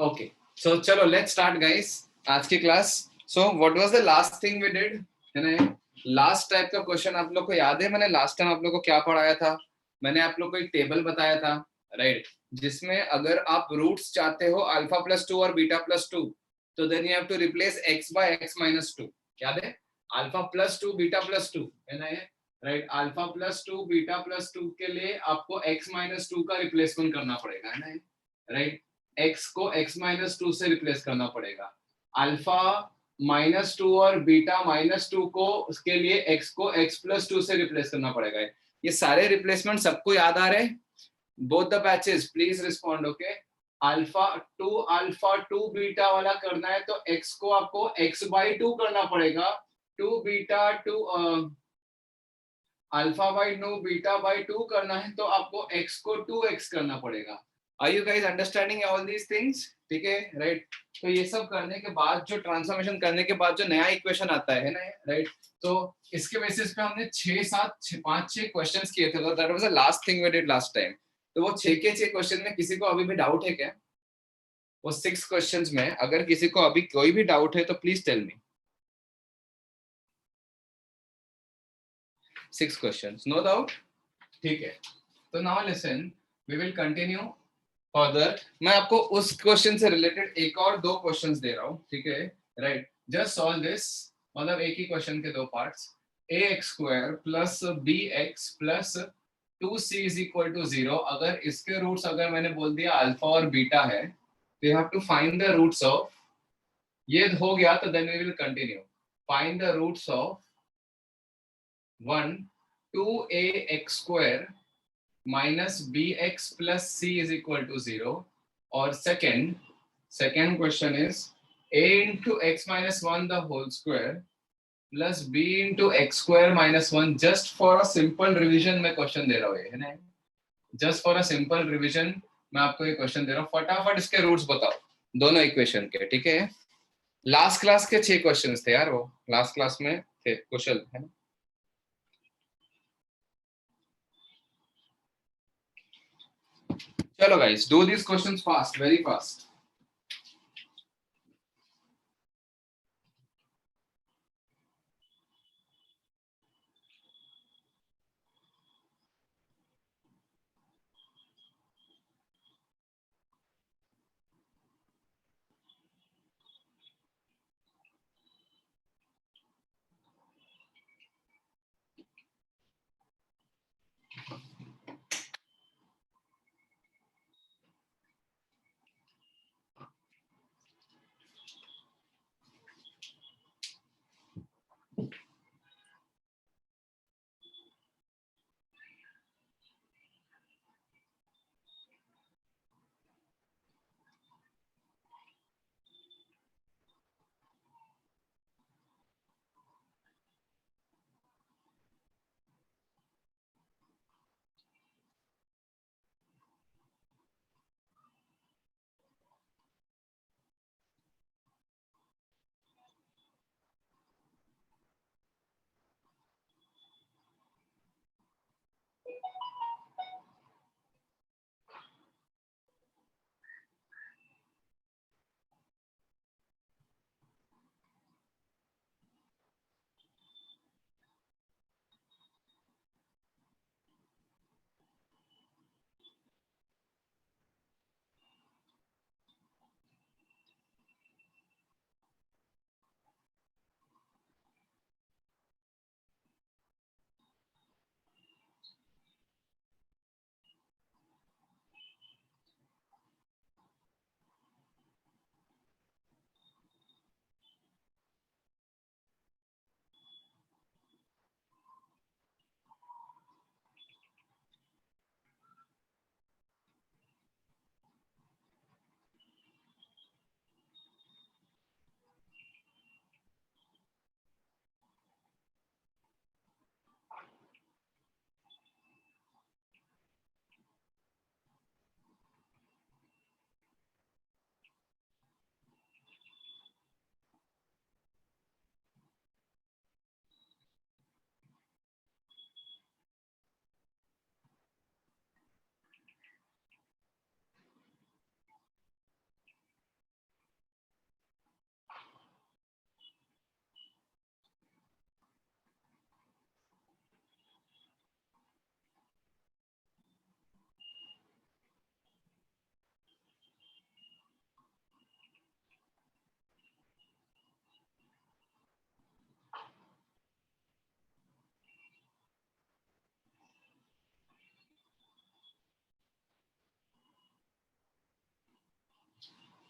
Okay, so चलो let's start guys आज की class. So what was the last thing we did? है ना, लास्ट टाइप का क्वेश्चन आप लोग को याद है? मैंने लास्ट टाइम आप लोग को क्या पढ़ाया था? मैंने आप लोग को एक टेबल बताया था, राइट? जिसमें अगर आप रूट्स चाहते हो अल्फा प्लस 2 और बीटा प्लस 2, तो then you have to replace x by x minus 2. याद है? अल्फा प्लस 2 बीटा प्लस 2, है ना ये, right? Alpha plus 2 beta plus 2 के लिए आपको x माइनस 2 का रिप्लेसमेंट करना पड़ेगा, है ना, राइट? x को x माइनस 2 से रिप्लेस करना पड़ेगा. अल्फा माइनस 2 और बीटा माइनस 2 को उसके लिए x को x प्लस 2 से रिप्लेस करना पड़ेगा. ये सारे रिप्लेसमेंट सबको याद आ रहे हैं? Both the batches please respond. Okay, alpha two beta वाला करना है तो x को आपको x बाई 2 करना पड़ेगा. Two beta two alpha by 2 beta by 2 करना है तो आपको x को 2x करना पड़ेगा. Are you guys understanding all these things? ठीक है, राइट? तो ये सब करने के बाद जो ट्रांसफॉर्मेशन करने के बाद जो नया इक्वेशन आता है ना, राइट? तो इसके बेसिस पे हमने 5-6 क्वेश्चंस किए थे. तो that was the last thing we did last time. तो वो 6 के 6 क्वेश्चन में किसी को अभी भी डाउट है क्या? वो 6 क्वेश्चंस में अगर किसी को अभी कोई भी डाउट है तो please tell me. 6 questions, no doubt? ठीक है, तो now listen, we will continue further. मैं आपको उस क्वेश्चन से रिलेटेड एक और 2 क्वेश्चंस दे रहा हूँ, ठीक है, राइट? Just solve this. मतलब एक ही क्वेश्चन के 2 parts. ax square plus bx plus 2c is equal to 0. अगर इसके रूट्स अगर मैंने बोल दिया अल्फा और बीटा है, तो you have to find the roots of. ये हो गया तो then we will continue. Find the roots of 1 2ax square minus bx plus c is equal to 0. और second question is a into x minus 1 the whole square plus b into x square minus 1. just for a simple revision मैं question दे रहा हूँ, है ना? just for a simple revision मैं आपको ये question दे रहा हूँ. फटाफट इसके रूट्स बताओ दोनों इक्वेशन के, ठीक है? लास्ट क्लास के 6 क्वेश्चंस थे यार, वो लास्ट क्लास में थे कुशल, है ना? चलो guys, do these questions fast, very fast.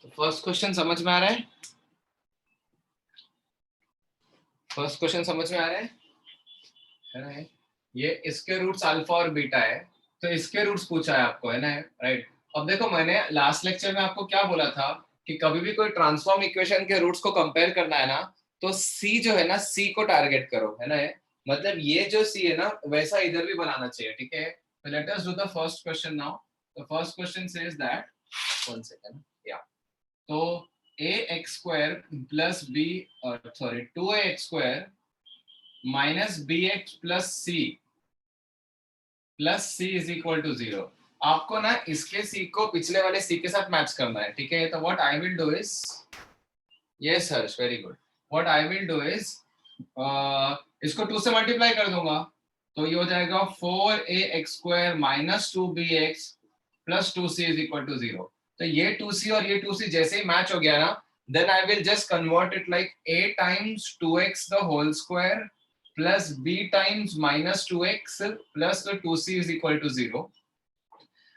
तो फर्स्ट क्वेश्चन समझ में आ रहा है? फर्स्ट क्वेश्चन समझ में आ रहा है ना? ये इसके रूट्स अल्फा और बीटा है, तो इसके रूट्स पूछा है आपको, है ना, राइट? अब देखो, मैंने लास्ट लेक्चर में आपको क्या बोला था कि कभी भी कोई ट्रांसफॉर्म इक्वेशन के रूट्स को कंपेयर करना है ना, तो सी जो है ना, सी को टारगेट करो, है ना? मतलब ये जो सी है ना, वैसा इधर भी बनाना चाहिए, ठीक है? तो let us do the first question now. The first question says that, one second, या, तो a x square plus b, sorry, 2ax square minus b x plus c is equal to 0. आपको ना इसके सी को पिछले वाले सी के साथ मैच करना है, ठीक है? तो what I will do is, yes Harsh, very good. What I will do is, इसको 2 से मल्टीप्लाई कर दूंगा, तो ये हो जाएगा 4ax square minus 2bx plus 2c is equal to 0. तो ये 2c और ये 2c जैसे ही मैच हो गया ना, then I will just convert it like a times 2x the whole square plus b times minus 2x plus 2c is equal to 0.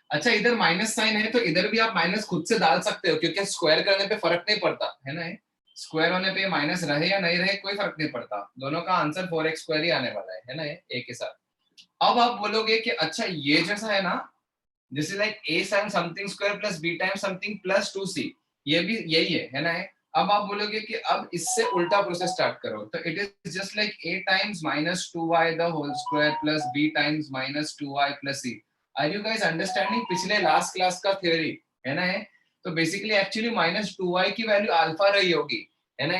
अच्छा, इधर माइनस साइन है तो इधर भी आप माइनस खुद से डाल सकते हो, क्योंकि स्क्वायर करने पे फर्क नहीं पड़ता, है ना? स्क्वायर होने पे माइनस रहे या नहीं रहे कोई फर्क नहीं पड़ता, दोनों का आंसर 4x स्क्वायर ही आने वाला है ना, ए के साथ. अब आप बोलोगे कि अच्छा ये जैसा है ना, this is like a sin something square plus b times something plus 2c, ये भी यही है ना? अब आप बोलोगे कि अब इससे उल्टा प्रोसेस स्टार्ट करो, तो it is just like a times minus 2y the whole square plus b times minus 2y plus c. Are you guys understanding पिछले लास्ट क्लास का थ्योरी, है ना? तो बेसिकली एक्चुअली माइनस 2y की value alpha रही होगी, है ना?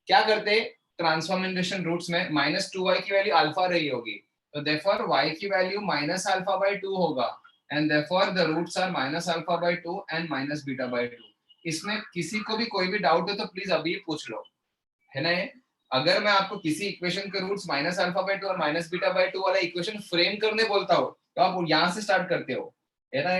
क्या करते ट्रांसफॉर्मेशन रूट्स में, माइनस 2y की वैल्यू अल्फा रही होगी, तो देयरफॉर y की वैल्यू माइनस अल्फा बाय 2 होगा, and therefore the roots are minus alpha by 2 and minus beta by 2. इसमें किसी को भी कोई भी डाउट हो तो प्लीज अभी पूछ लो, है ना? अगर मैं आपको किसी इक्वेशन के रूट्स माइनस अल्फा बाय 2 और माइनस बीटा बाय 2 वाला इक्वेशन फ्रेम करने बोलता हो, तो आप यहाँ से स्टार्ट करते हो, है ना?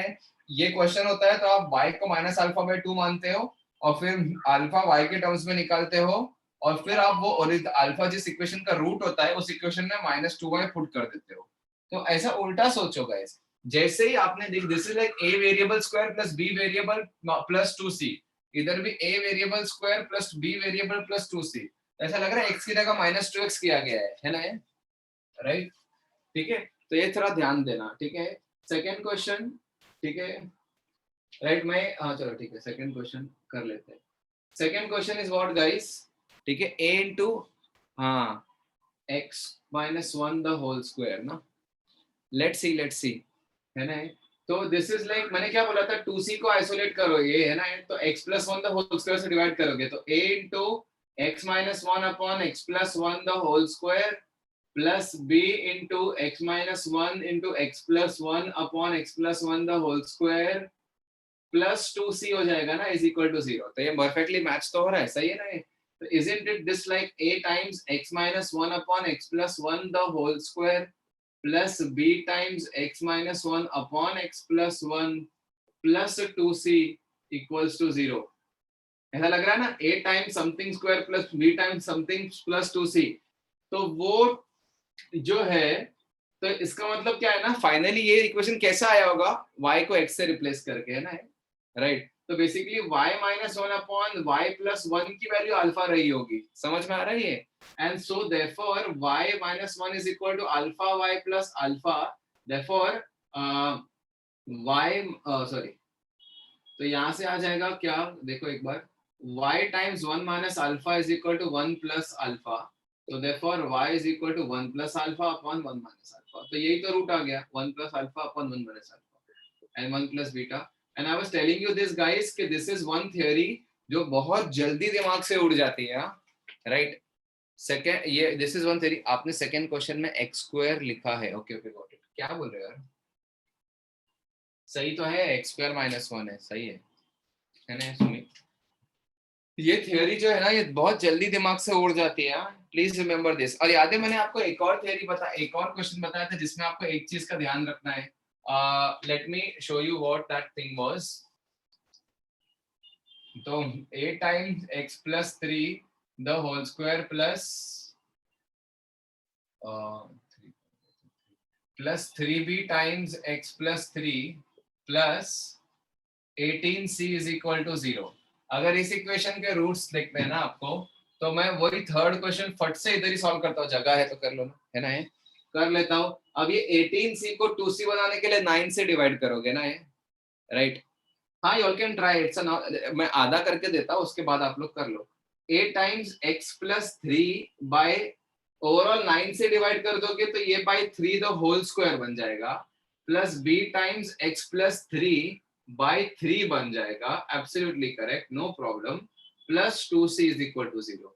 ये क्वेश्चन होता है तो आप y को माइनस अल्फा बाय 2 मानते हो और फिर अल्फा y के टर्म्स में निकालते हो, और फिर आप वो अल्फा जिस इक्वेशन का रूट होता है उस इक्वेशन में माइनस 2y पुट कर देते हो. तो ऐसा उल्टा सोचो गाइस. जैसे ही आपने देख, this is like a variable square plus b variable plus 2c, इधर भी a variable square plus b variable plus 2c, ऐसा लग रहा है x की जगह माइनस 2x किया गया है ना? राइट, ठीक है? तो ये थोड़ा ध्यान देना, ठीक है? सेकेंड क्वेश्चन, ठीक है, राइट? मैं, हाँ चलो ठीक है, सेकेंड क्वेश्चन कर लेते हैं. Second question is what guys, ठीक है, a इंटू, हाँ, x minus 1 the whole square ना. लेट्स सी, है ना? तो दिस इज लाइक, मैंने क्या बोला था, 2c को आइसोलेट करो, ये है ना? तो x plus 1 the whole square से डिवाइड करोगे, तो a into x minus 1 upon x plus 1 the whole square plus b into x minus 1 into x plus 1 upon x plus 1 the whole square plus 2c हो जाएगा ना, is equal to 0. तो ये perfectly match तो हो रहा है, सही है ना? तो isn't it this like a times x minus 1 upon x plus 1 the whole square plus b times x minus 1 upon x plus 1 plus 2c equals to 0. ऐसा लग रहा है ना? a times something square plus b times something plus 2c. तो वो जो है, तो इसका मतलब क्या है ना, फाइनली ये इक्वेशन कैसा आया होगा, y को x से रिप्लेस करके, है ना? राइट. तो basically y minus 1 upon y plus 1 की वैल्यू अल्फा रही होगी, समझ में आ रहा है ये? And so therefore y minus 1 is equal to alpha y plus alpha, therefore y, sorry, तो यहाँ से आ जाएगा क्या, देखो एक बार, y times 1 minus alpha is equal to 1 plus alpha, तो therefore y is equal to 1 plus alpha upon 1 minus alpha. तो यही तो रूट आ गया, 1 plus alpha upon 1 minus alpha and 1 plus beta. And I was telling you this guys कि this is one theory जो बहुत जल्दी दिमाग से उड़ जाती है, राइट? सेकंड, ये दिस इज वन थ्योरी. आपने सेकंड क्वेश्चन में x स्क्वायर लिखा है, ओके ओके गॉट इट. क्या बोल रहे हो यार? सही तो है, x स्क्वायर माइनस 1 है, सही है ना सुमित? ये थ्योरी जो है ना, ये बहुत जल्दी दिमाग से उड़ जाती है. Please remember this. और याद है मैंने आपको एक और थ्योरी एक और क्वेश्चन बताया था जिसमें आपको एक चीज का ध्यान रखना है. Let me show you what that thing was. तो a times x plus 3 the whole square plus 3b times x plus 3 plus 18c is equal to 0. अगर इस इक्वेशन के रूट्स देखते हैं ना आपको, तो मैं वही थर्ड क्वेश्चन फट से इधर ही सॉल्व करता हूँ, जगह है तो कर लो ना, है ना, ये कर लेता हूँ। अब ये 18c को 2c बनाने के लिए 9 से डिवाइड करोगे ना, ये राइट। हाँ, यू कैन ट्राई इट्स, मैं आधा करके देता हूँ, उसके बाद आप लोग कर लो। 8 times x plus 3 by overall 9 से डिवाइड कर दोगे तो ये बाय 3 द होल स्क्वायर बन जाएगा, plus b times x plus 3 by 3 बन जाएगा, absolutely correct, no problem, plus 2c is equal to 0।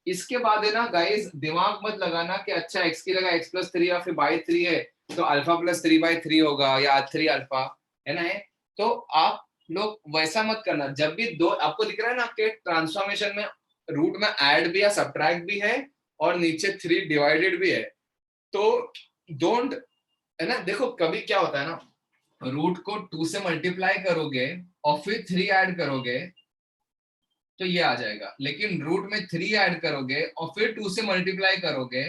इसके बाद है ना गाइस, दिमाग मत लगाना कि अच्छा x की जगह x प्लस 3 या फिर बाय 3 है तो अल्फा प्लस 3 बाय 3 होगा या 3 अल्फा, है ना, है। तो आप लोग वैसा मत करना, जब भी दो आपको दिख रहा है ना आपके ट्रांसफॉर्मेशन में रूट में ऐड भी या सब्ट्रैक्ट भी है और नीचे 3 डिवाइडेड भी है, तो डोंट, है ना, देखो कभी क्या होता है ना, रूट को 2 से मल्टीप्लाई करोगे और फिर 3 ऐड करोगे तो ये आ जाएगा, लेकिन रूट में 3 ऐड करोगे और फिर 2 से मल्टीप्लाई करोगे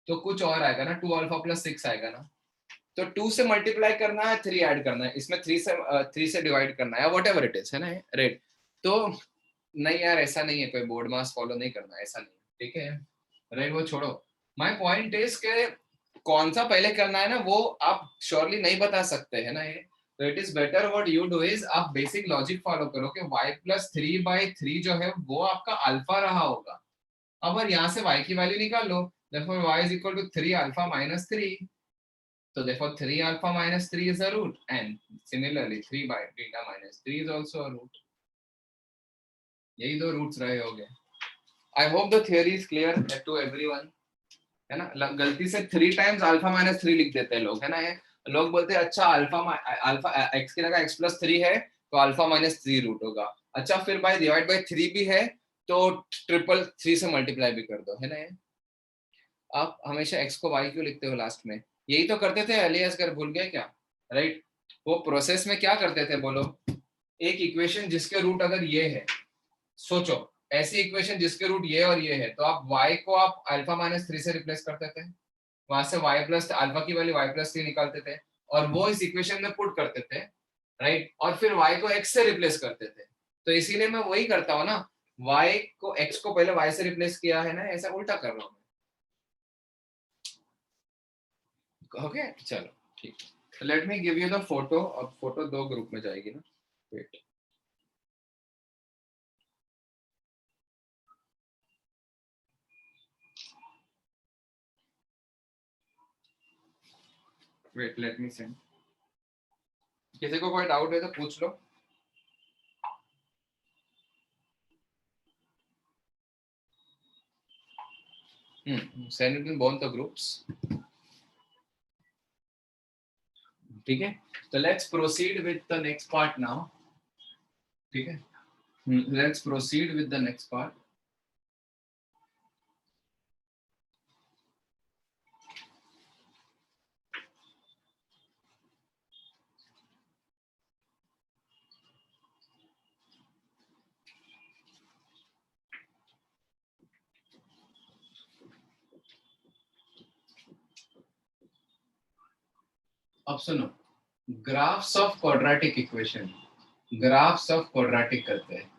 तो कुछ और आएगा ना, 2 अल्फा प्लस 6 आएगा ना। तो 2 से मल्टीप्लाई करना है, 3 ऐड करना है, इसमें 3 से डिवाइड करना है, वट एवर इट इज, है ना, राइट। तो नहीं यार, ऐसा नहीं है, कोई बोर्ड मास फॉलो नहीं करना, ऐसा नहीं, ठीक है, राइट, वो छोड़ो। माय पॉइंट इज के कौन सा पहले करना है ना, वो आप श्योरली नहीं बता सकते, है ना, ये। तो it is better what you do is आप बेसिक लॉजिक फॉलो करो कि y प्लस 3 बाई 3 जो है वो आपका अल्फा रहा होगा। अब और यहाँ से y की वैल्यू निकाल लो, therefore y is equal to 3 alpha minus 3, so therefore 3 alpha minus 3 is a root, and similarly 3 by beta minus 3 is also a root। यही दो रूट्स रहे होंगे। I hope the theory is clear to everyone, है ना। गलती से 3 times alpha minus 3 लिख देते हैं लोग, है ना, ये लोग बोलते हैं अच्छा अल्फा x की जगह x प्लस 3 है तो अल्फा माइनस 3 रूट होगा, अच्छा फिर बाय डिवाइड बाय 3 भी है तो ट्रिपल 3 से मल्टीप्लाई भी कर दो, है ना, ये। आप हमेशा x को y क्यों लिखते हो लास्ट में, यही तो करते थे एलियास, कर भूल गए क्या, राइट। वो प्रोसेस में क्या करते थे बोलो, एक इक्वेशन जिसके रूट अगर ये है, सोचो ऐसी इक्वेशन जिसके रूट ये और ये है, तो आप y को आप अल्फा माइनस 3 से रिप्लेस करते थे, वहां से y प्लस अल्फा की वैल्यू y प्लस 3 निकालते थे और वो इस इक्वेशन में पुट करते थे, राइट, और फिर y को x से रिप्लेस करते थे। तो इसीलिए मैं वही करता हूँ ना, y को x को पहले y से रिप्लेस किया है ना, ऐसा उल्टा कर रहा हूँ मैं। ओके चलो ठीक, let me give you the photo. अब फोटो दो ग्रुप में जाएगी ना, wait, wait let me send. किसी को कोई डाउट है तो पूछ लो। Send it in both the groups, ठीक है। तो let's proceed with the next part now, ठीक है। Let's proceed with the next part. अब सुनो, graphs of quadratic equation, graphs of quadratic करते हैं,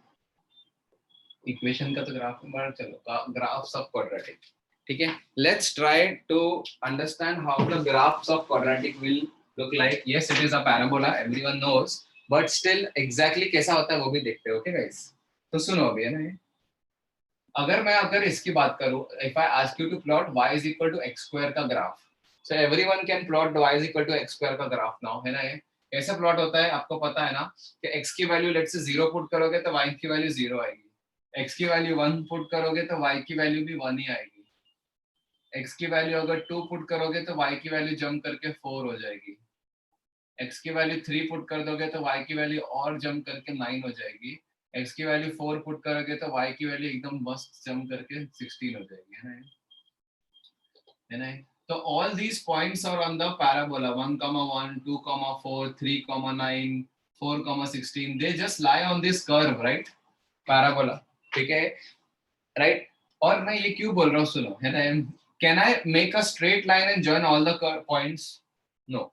इक्वेशन का तो ग्राफ में बाहर, चलो ग्राफ्स ऑफ क्वाड्रेटिक, ठीक है। Let's try to understand how the graphs of quadratic will look like. Yes it is a parabola, everyone knows, but still exactly कैसा होता है वो भी देखते हैं, ओके गाइस। तो सुनो अभी, है ना, अगर इसकी बात करूं, if I ask you to plot y is equal to x square का graph, so everyone can plot y is equal to x square का ग्राफ नाउ, है ना। ये कैसे प्लॉट होता है आपको पता है ना, कि x की वैल्यू लेट से 0 पुट करोगे तो y की वैल्यू 0 आएगी, x की वैल्यू 1 पुट करोगे तो y की वैल्यू भी 1 ही आएगी, x की वैल्यू अगर 2 पुट करोगे तो y की वैल्यू जंप करके 4 हो जाएगी, x की वैल्यू 3 पुट कर दोगे तो y की वैल्यू और जंप करके 9 हो जाएगी, x की वैल्यू 4 पुट करोगे तो y की वैल्यू एकदम मस्त जंप करके 16 हो जाएगी, है ना। तो all these points are on the parabola 1,1, 2,4, 3,9, 4,16, they just lie on this curve, right, parabola, ठीक है, right। और मैं ये क्यों बोल रहा हूँ सुनो, है ना, can I make a straight line and join all the points? No,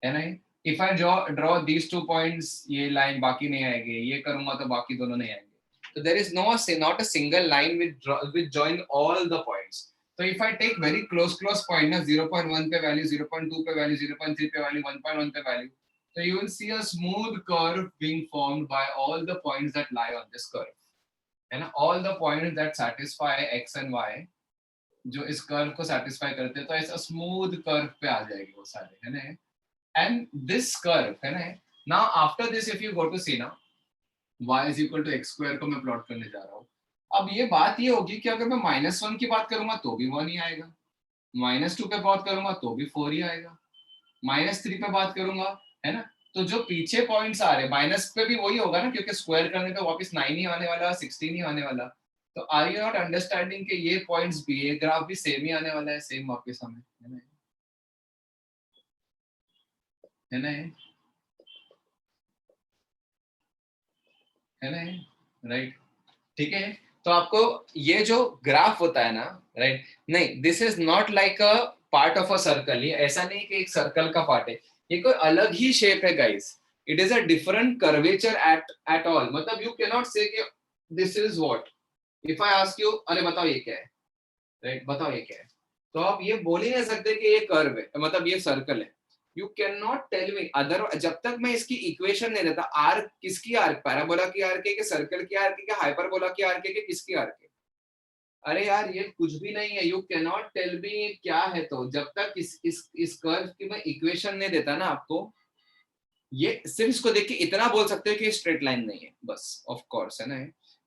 है ना। If I draw these 2 points, ये लाइन बाकी नहीं आएगी, ये करूंगा तो बाकी दोनों नहीं आएंगे. So there is not a single line with join all the points. So if I take very close point na 0.1 पे value, 0.2 पे value, 0.3 पे value, 1.1 पे value, so you will see a smooth curve being formed by all the points that lie on this curve. है ना, all the points that satisfy x and y, जो इस curve को satisfy करते हैं, तो ऐसा smooth curve पे आ जाएगी वो सारे, है ना. And this curve, है ना, now after this if you go to see now y is equal to x square को मैं प्लॉट करने जा रहा हूँ. अब ये बात ये होगी कि अगर मैं -1 की बात करूंगा तो भी 1 ही आएगा, -2 पे बात करूंगा तो भी 4 ही आएगा, -3 पे बात करूंगा, है ना. तो जो पीछे पॉइंट्स आ रहे माइनस पे भी वही होगा ना, क्योंकि स्क्वायर करने पे वापस 9 ही आने वाला, 16 ही आने वाला. तो आर यू नॉट अंडरस्टैंडिंग कि ये पॉइंट्स भी, ये ग्राफ भी सेम ही आने वाला है, सेम वापस हमें, है ना, है ना, है ना, राइट. ठीक है. तो आपको ये जो ग्राफ होता है ना, राइट, नहीं, this is not like a part of a circle. ये ऐसा नहीं कि एक सर्कल का पार्ट है, ये कोई अलग ही शेप है guys. It is a different curvature at all. मतलब यू कैन नॉट से कि this is what. If I ask you, अरे बताओ ये क्या है, राइट, बताओ ये क्या है, तो आप ये बोल ही नहीं सकते कि ये कर्व है, मतलब ये सर्कल है. You can not tell me other, जब तक मैं इसकी इक्वेशन नहीं देता. आर्क किसकी आर्क, पैराबोला की आर्क है कि सर्कल की आर्क है कि हाइपरबोला की आर्क है कि किसकी आर्क है. अरे यार ये कुछ भी नहीं है. You can not tell me क्या है. तो जब तक इस कर्व की मैं इक्वेशन नहीं देता ना आपको, ये सिर्फ इसको देख के इतना बोल सकते हो कि स्ट्रेट लाइन नहीं है, बस. ऑफ कोर्स, है ना,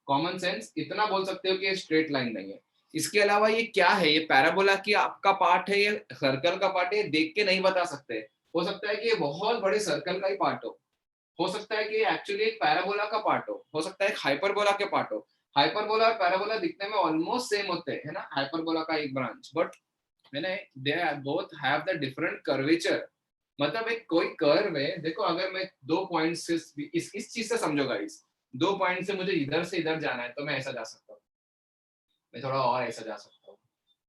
कॉमन सेंस, इतना बोल सकते हो कि ये स्ट्रेट लाइन नहीं है. इसके अलावा ये क्या है, ये पैराबोला की आपका पार्ट है, ये सर्कल का पार्ट है, देख के नहीं बता सकते. हो सकता है कि ये बहुत बड़े सर्कल का ही पार्ट हो सकता है कि ये एक्चुअली एक पैराबोला का पार्ट हो सकता है एक हाइपरबोला के पार्ट हो. हाइपरबोला और पैराबोला दिखने में ऑलमोस्ट सेम होते हैं, है ना, हाइपरबोला का एक ब्रांच, बट मैंने they both have the different curvature. मतलब एक कोई कर्व है, देखो अगर मैं 2 पॉइंट से इस चीज से समझो गाइस, 2 पॉइंट से मुझे इधर से इधर जाना है तो मैं ऐसा जा सकता हूँ, मैं थोड़ा और ऐसा जा सकता हूँ,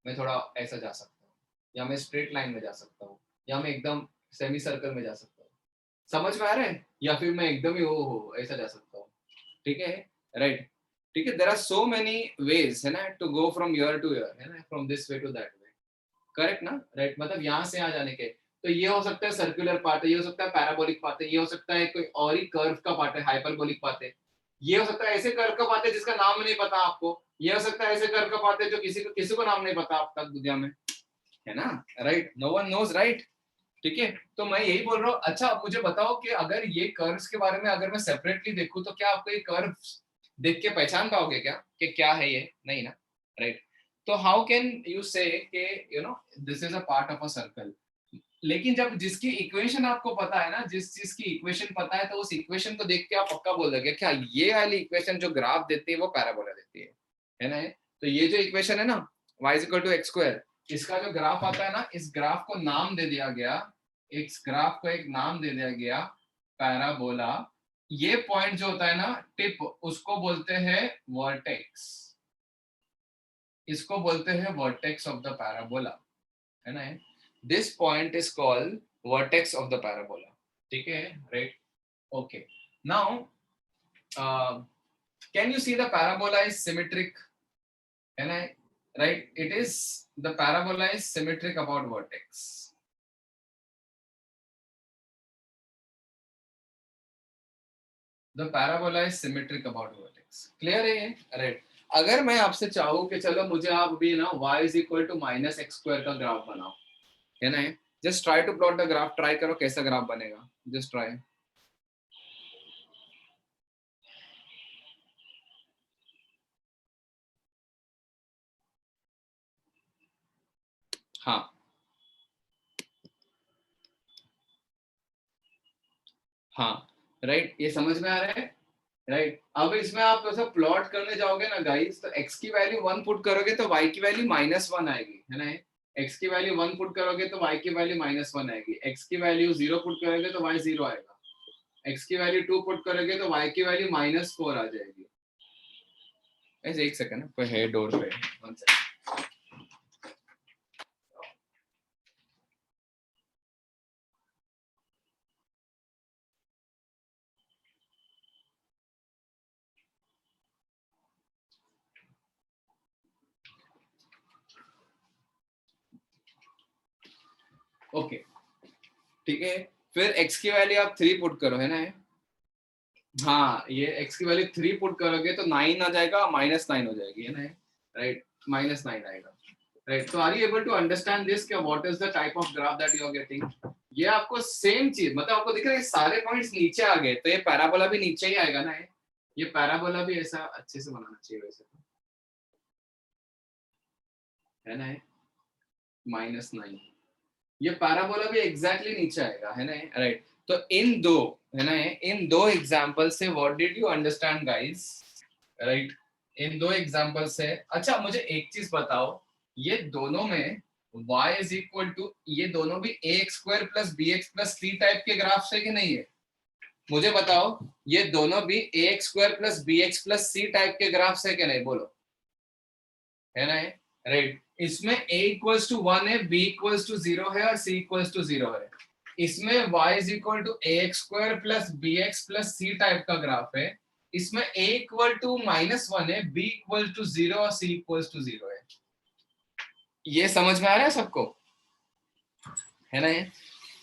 मैं थोड़ा ऐसा जा सकता हूँ, या मैं स्ट्रेट लाइन में जा सकता हूँ, या मैं एकदम सेमी सर्कल में जा सकता हूँ. समझ में आ रहा है, या फिर मैं एकदम ही हो ऐसा जा सकता हूँ. ठीक है, राइट. ठीक है, there are so many ways, है ना, to go from year to year, है ना, from this way to that way. Correct ना, राइट. मतलब यहाँ से यहाँ जाने के, तो ये हो सकता है सर्कुलर पार्ट है, ये हो सकता है पैराबोलिक पार्ट है, ये हो सकता है कोई और ही कर्व का पार्ट है, हाइपरबोलिक पार्ट है, ये हो सकता है ऐसे कर्व का पार्ट है जिसका नाम नहीं पता आपको, ये हो सकता है ऐसे कर्व का पार्ट है जो किसी को नाम नहीं पता अब तक दुनिया में, है ना, right. No one knows, right. ठीक है, तो मैं यही बोल रहा हूँ. अच्छा, अब मुझे बताओ कि अगर ये कर्व्स के बारे में अगर मैं सेपरेटली देखूं तो क्या आपको ये कर्व देख के पहचान पाओगे क्या कि क्या है ये, नहीं ना, राइट. तो हाउ कैन यू से कि you know this is a part of a circle. लेकिन जब जिसकी इक्वेशन आपको पता है ना, जिस चीज की इक्वेशन पता है, तो उस इक्वेशन को देख के आप पक्का बोल दोगे क्या ये वाली इक्वेशन जो ग्राफ देती है वो पैराबोला देती है ना. तो ये जो इक्वेशन है ना, y is equal to x square, इसका जो ग्राफ आता है ना, इस ग्राफ को नाम दे दिया गया, इस ग्राफ को एक नाम दे दिया गया पैराबोला. ये पॉइंट जो होता है ना, टिप, उसको बोलते हैं वर्टेक्स, इसको बोलते हैं वर्टेक्स ऑफ द पैराबोला, है ना. This point is called vertex of the parabola. ठीक है, right. Okay, now can you see the parabola is symmetric, है ना, right. It is, the parabola is symmetric about vertex. The parabola is symmetric about vertex. Clear है ये, right. अगर मैं आपसे चाहूँ कि चलो मुझे आप भी ना y is equal to minus x square का ग्राफ बनाओ, है ना, just try to plot the graph, try करो कैसा ग्राफ बनेगा, just try. हाँ, हाँ, राइट. ये समझ में आ रहा है, राइट. अब इसमें आप ऐसा प्लॉट करने जाओगे ना गाइस, तो x की वैल्यू 1 पुट करोगे तो y की वैल्यू -1 आएगी, है ना. x की वैल्यू 1 पुट करोगे तो y की वैल्यू -1 आएगी, x की वैल्यू 0 पुट करोगे तो y 0 आएगा, x की वैल्यू 2 पुट करोगे तो y की वैल्यू -4 आ जाएगी. ऐसे एक सेकंड, कोई है डोर पे, 1 सेकंड. ओके ठीक है, फिर x की वैल्यू आप 3 पुट करो, है ना? हाँ, ये x की वैल्यू 3 पुट करोगे तो 9 आ जाएगा, -9 हो जाएगी, है ना? राइट, -9 आएगा, राइट? तो are you able to understand this, क्या what is the type of graph that you are getting? ये आपको सेम चीज, मतलब आपको दिख रहा है सारे पॉइंट्स नीचे आ गए, तो ये पैराबोला भी नीचे ही आएगा ना? ये पैराबोला भी ऐसा अच्छे से बनाना चाहिए वैसे तो, है ना? -9, ये पैराबोला भी एग्जैक्टली नीचे आएगा, है ना? राइट, तो इन दो, है ना, इन दो एग्जांपल से what did you understand guys? Right, इन दो एग्जांपल से। अच्छा मुझे एक चीज बताओ, ये दोनों में y इज इक्वल टू, ये दोनों भी ax square plus bx plus c type के ग्राफ है कि नहीं है? मुझे बताओ, ये दोनों भी ax square plus bx plus c type के ग्राफ है कि नहीं? बोलो, है ना? राइट, इसमें a इक्वल्स टू 1 है, b इक्वल्स टू 0 है और c इक्वल्स टू 0 है। इसमें y is equal to ax square plus bx plus c type का ग्राफ है। इसमें a इक्वल टू -1 है, b इक्वल टू 0 और c इक्वल्स टू 0 है। ये समझ में आ रहा है सबको, है ना?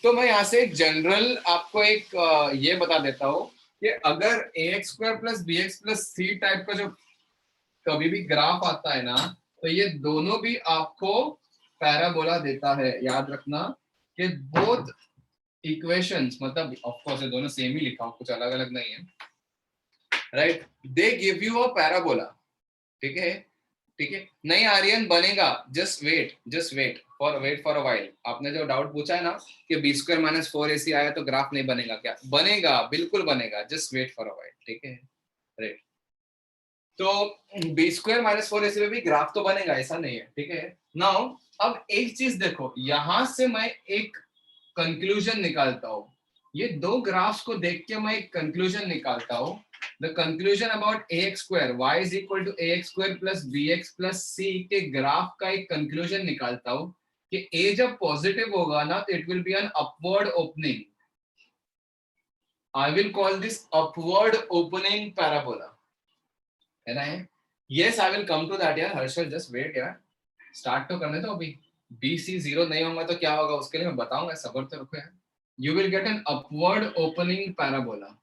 तो मैं यहाँ से एक जनरल आपको एक ये बता देता हूँ कि अगर ax square plus bx plus c type का जो कभी भी ग्राफ आता है ना, तो ये दोनों भी आपको पैराबोला देता है। याद रखना कि बोथ इक्वेशंस, मतलब ऑफ कोर्स ये दोनों सेम ही लिखा हूं, कुछ अलग अलग नहीं है, right? They give you a parabola, ठीक है? ठीक है, नहीं आर्यन बनेगा, just wait for a while. आपने जो डाउट पूछा है ना कि बी स्क्वायर माइनस 4ac आया तो ग्राफ नहीं बनेगा, क्या बनेगा? बिल्कुल बनेगा, just wait for a while, ठीक है? राइट, तो बी स्क्वायर माइनस 4ac में भी ग्राफ तो बनेगा, ऐसा नहीं है, ठीक है? नाउ अब एक चीज देखो, यहां से मैं एक कंक्लूजन निकालता हूं, ये दो ग्राफ्स को देख के मैं एक कंक्लूजन निकालता हूं। The conclusion about ax square y is equal to ax square plus bx plus c के ग्राफ का एक कंक्लूजन निकालता हूं कि a जब पॉजिटिव होगा ना तो it will be an upward opening. I will call this upward opening parabola, है ना? Yes, I will come to that यार हर्षल, जस्ट वेट यार, स्टार्ट तो करने दो अभी। बी सी 0 नहीं होगा तो क्या होगा उसके लिए मैं बताऊंगा, सब्र तो रखो यार। You will get an upward opening parabola,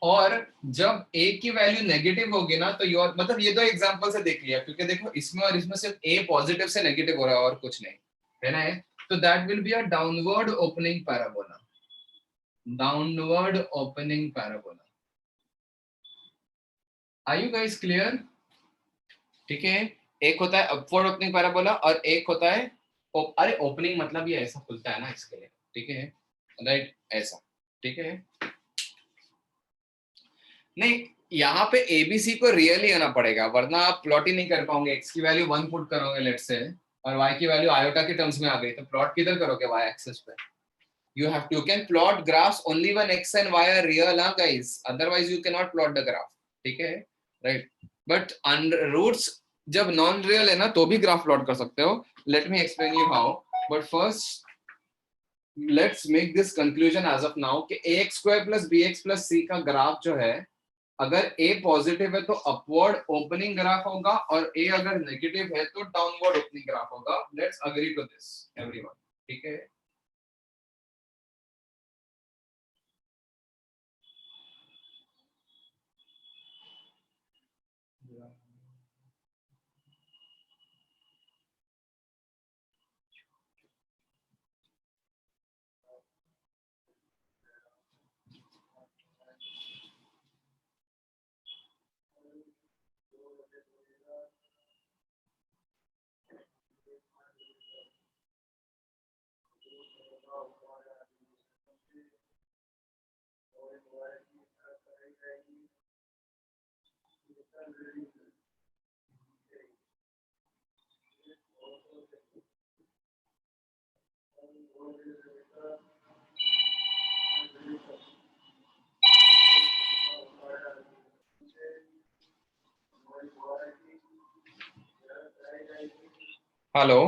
और जब a की वैल्यू नेगेटिव होगी ना तो योर, मतलब ये दो एग्जांपल से देख लिया, क्योंकि देखो इसमें और इसमें सिर्फ a पॉजिटिव से नेगेटिव हो रहा है और कुछ नहीं, है ना? तो that will be a downward opening parabola, downward opening parabola. Are you guys clear? ठीक है, एक होता है अपवर्ड ओपनिंग पैराबोला और एक होता है अरे ओपनिंग मतलब ये ऐसा खुलता है ना इसके लिए, ठीक है? राइट, ऐसा, ठीक है? नहीं, यहाँ पे एबीसी को रियल ही आना पड़ेगा, वरना आप प्लॉट ही नहीं कर पाओगे। एक्स की वैल्यू 1 पुट करोगे लेट्स से, और वाई की वैल्यू आयोटा के टर्म्स में आ गई, तो प्लॉट किधर करोगे? वाई एक्सिस पे। you can plot graphs only when x and y are real, huh, guys, otherwise you cannot plot the graph, ठीक है? राइट, बट रूट्स जब नॉन रियल है ना तो भी ग्राफ प्लॉट कर सकते हो। Let me explain you how, but first let's make this conclusion as of now कि ax square plus bx plus c का ग्राफ जो है, अगर a पॉजिटिव है तो अपवर्ड ओपनिंग ग्राफ होगा, और a अगर नेगेटिव है तो डाउनवर्ड ओपनिंग ग्राफ होगा। Let's agree to this everyone, ठीक है? हेलो।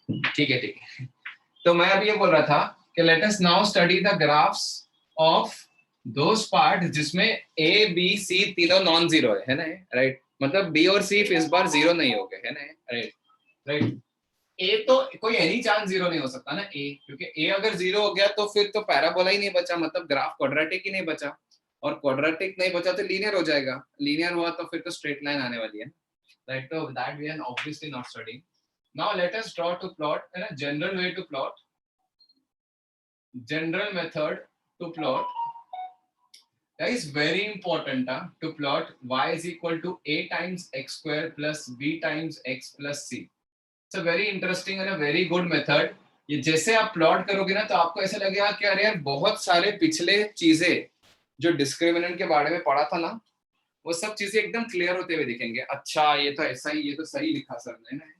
ठीक है ठीक है। तो मैं अभी ये बोल रहा था कि let us now study the graphs of those part जिसमें ए बी सी तीनों नॉन जीरो है ना, राइट? मतलब बी और सी इस बार जीरो नहीं हो गए, है ना, राइट? राइट, ए तो कोई एनी चांस जीरो नहीं हो सकता ना ए, क्योंकि ए अगर जीरो हो गया तो फिर तो पैराबोला ही नहीं बचा, मतलब ग्राफ क्वाड्रेटिक ही नहीं बचा, और क्वाड्रेटिक नहीं बचा तो लीनियर हो जाएगा, लीनियर हुआ तो फिर तो स्ट्रेट लाइन आने वाली है, राइट? तो that we are obviously not studying. Now let us draw to plot in a general way to plot, general method to plot. That is very important to plot y is equal to a times x square plus b times x plus c. It's a very interesting and a very good method. ये जैसे आप plot करोगे ना तो आपको ऐसा लगेगा कि अरे यार बहुत सारे पिछले चीजें जो डिस्क्रिमिनेंट के बारे में पढ़ा था ना, वो सब चीजें एकदम क्लियर होते हुए दिखेंगे. अच्छा ये तो ऐसा ही, ये तो सही लिखा सर ने ना.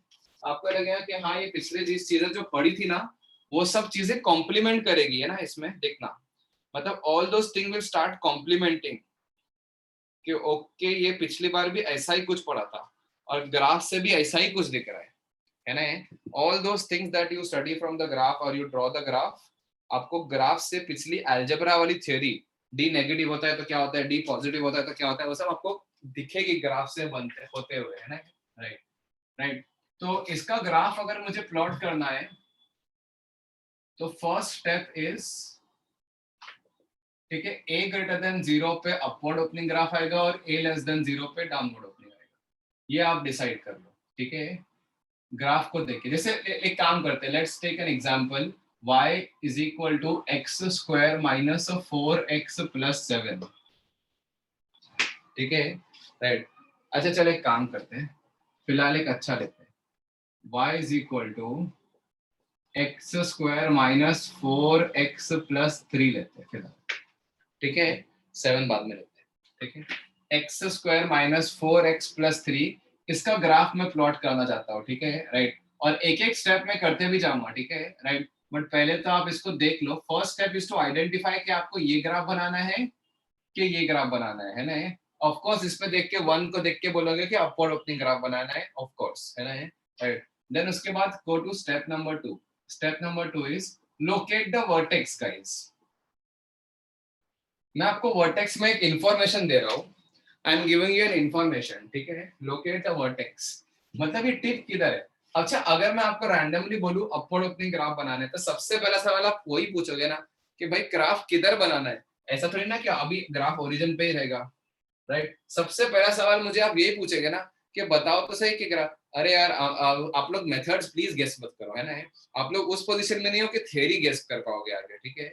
आपको लगेगा कि हाँ ये पिछले जिस चीजें जो पढ़ी थी ना वो सब चीजें कॉम्प्लीमेंट करेगी, है ना इसमें देखना. मतलब all those thing will start complementing कि ओके ये पिछली बार भी ऐसा ही कुछ पढ़ा था और ग्राफ से भी ऐसा ही कुछ दिख रहा है ना. All those things that you study from the graph और यू ड्रॉ द ग्राफ, आपको ग्राफ से पिछली अलजेब्रा वाली थ्योरी, डी नेगेटिव होता है तो क्या होता है, डी पॉजिटिव होता है तो क्या होता है, वो सब आपको दिखेगी ग्राफ से बनते होते हुए, है ना, राइट? राइट, तो इसका ग्राफ अगर मुझे प्लॉट करना है तो फर्स्ट स्टेप इज, ठीक है, a ग्रेटर देन 0 पे अपवर्ड ओपनिंग ग्राफ आएगा और a लेस देन 0 पे डाउनवर्ड ओपनिंग आएगा. ये आप डिसाइड कर लो, ठीक है. ग्राफ को देखिए, जैसे एक काम करते हैं, let's take an example, y is equal to x square minus 4x plus 7, ठीक है, राइट? अच्छा चलो एक काम करते हैं, फिलहाल एक अच्छा लेते हैं, y is equal to x square minus 4x plus 3 लेते हैं फिलहाल, ठीक है, 7 बाद में लेते हैं, ठीक है. X square minus 4x plus 3, इसका ग्राफ मैं प्लॉट करना चाहता हूँ, ठीक है, राइट? और एक एक स्टेप में करते भी जाऊंगा, ठीक है, राइट? बट पहले तो आप इसको देख लो. First step is to identify कि आपको ये ग्राफ बनाना है कि ये ग्राफ बनाना है ना. ऑफ कोर्स इसमें देख के वन को देख के बोलोगे कि अपवर्ड ओपनिंग ग्राफ बनाना है, ऑफ कोर्स, है ना, राइट? देन उसके बाद go to step number 2. Step number 2 is locate the vertex guys. मैं आपको वर्टेक्स में एक इंफॉर्मेशन दे रहा हूँ, I am giving you an information, ठीक है. लोकेट द वर्टेक्स मतलब ये टिप किधर है. अच्छा अगर मैं आपको रैंडमली बोलूं अपवर्ड ओपनिंग ग्राफ बनाने, तो सबसे पहला सवाल आप वही पूछोगे ना कि भाई ग्राफ किधर बनाना है. ऐसा थोड़ी ना कि अभी ग्राफ ओरिजिन पे ही रहेगा, राइट? सबसे पहला सवाल मुझे आप यही पूछेंगे ना कि बताओ तो सही कि ग्राफ. अरे यार आप लोग मेथड्स प्लीज गेस मत करो, है ना. आप लोग उस पोजीशन में नहीं हो कि थियरी गेस कर पाओगे आगे, ठीक है.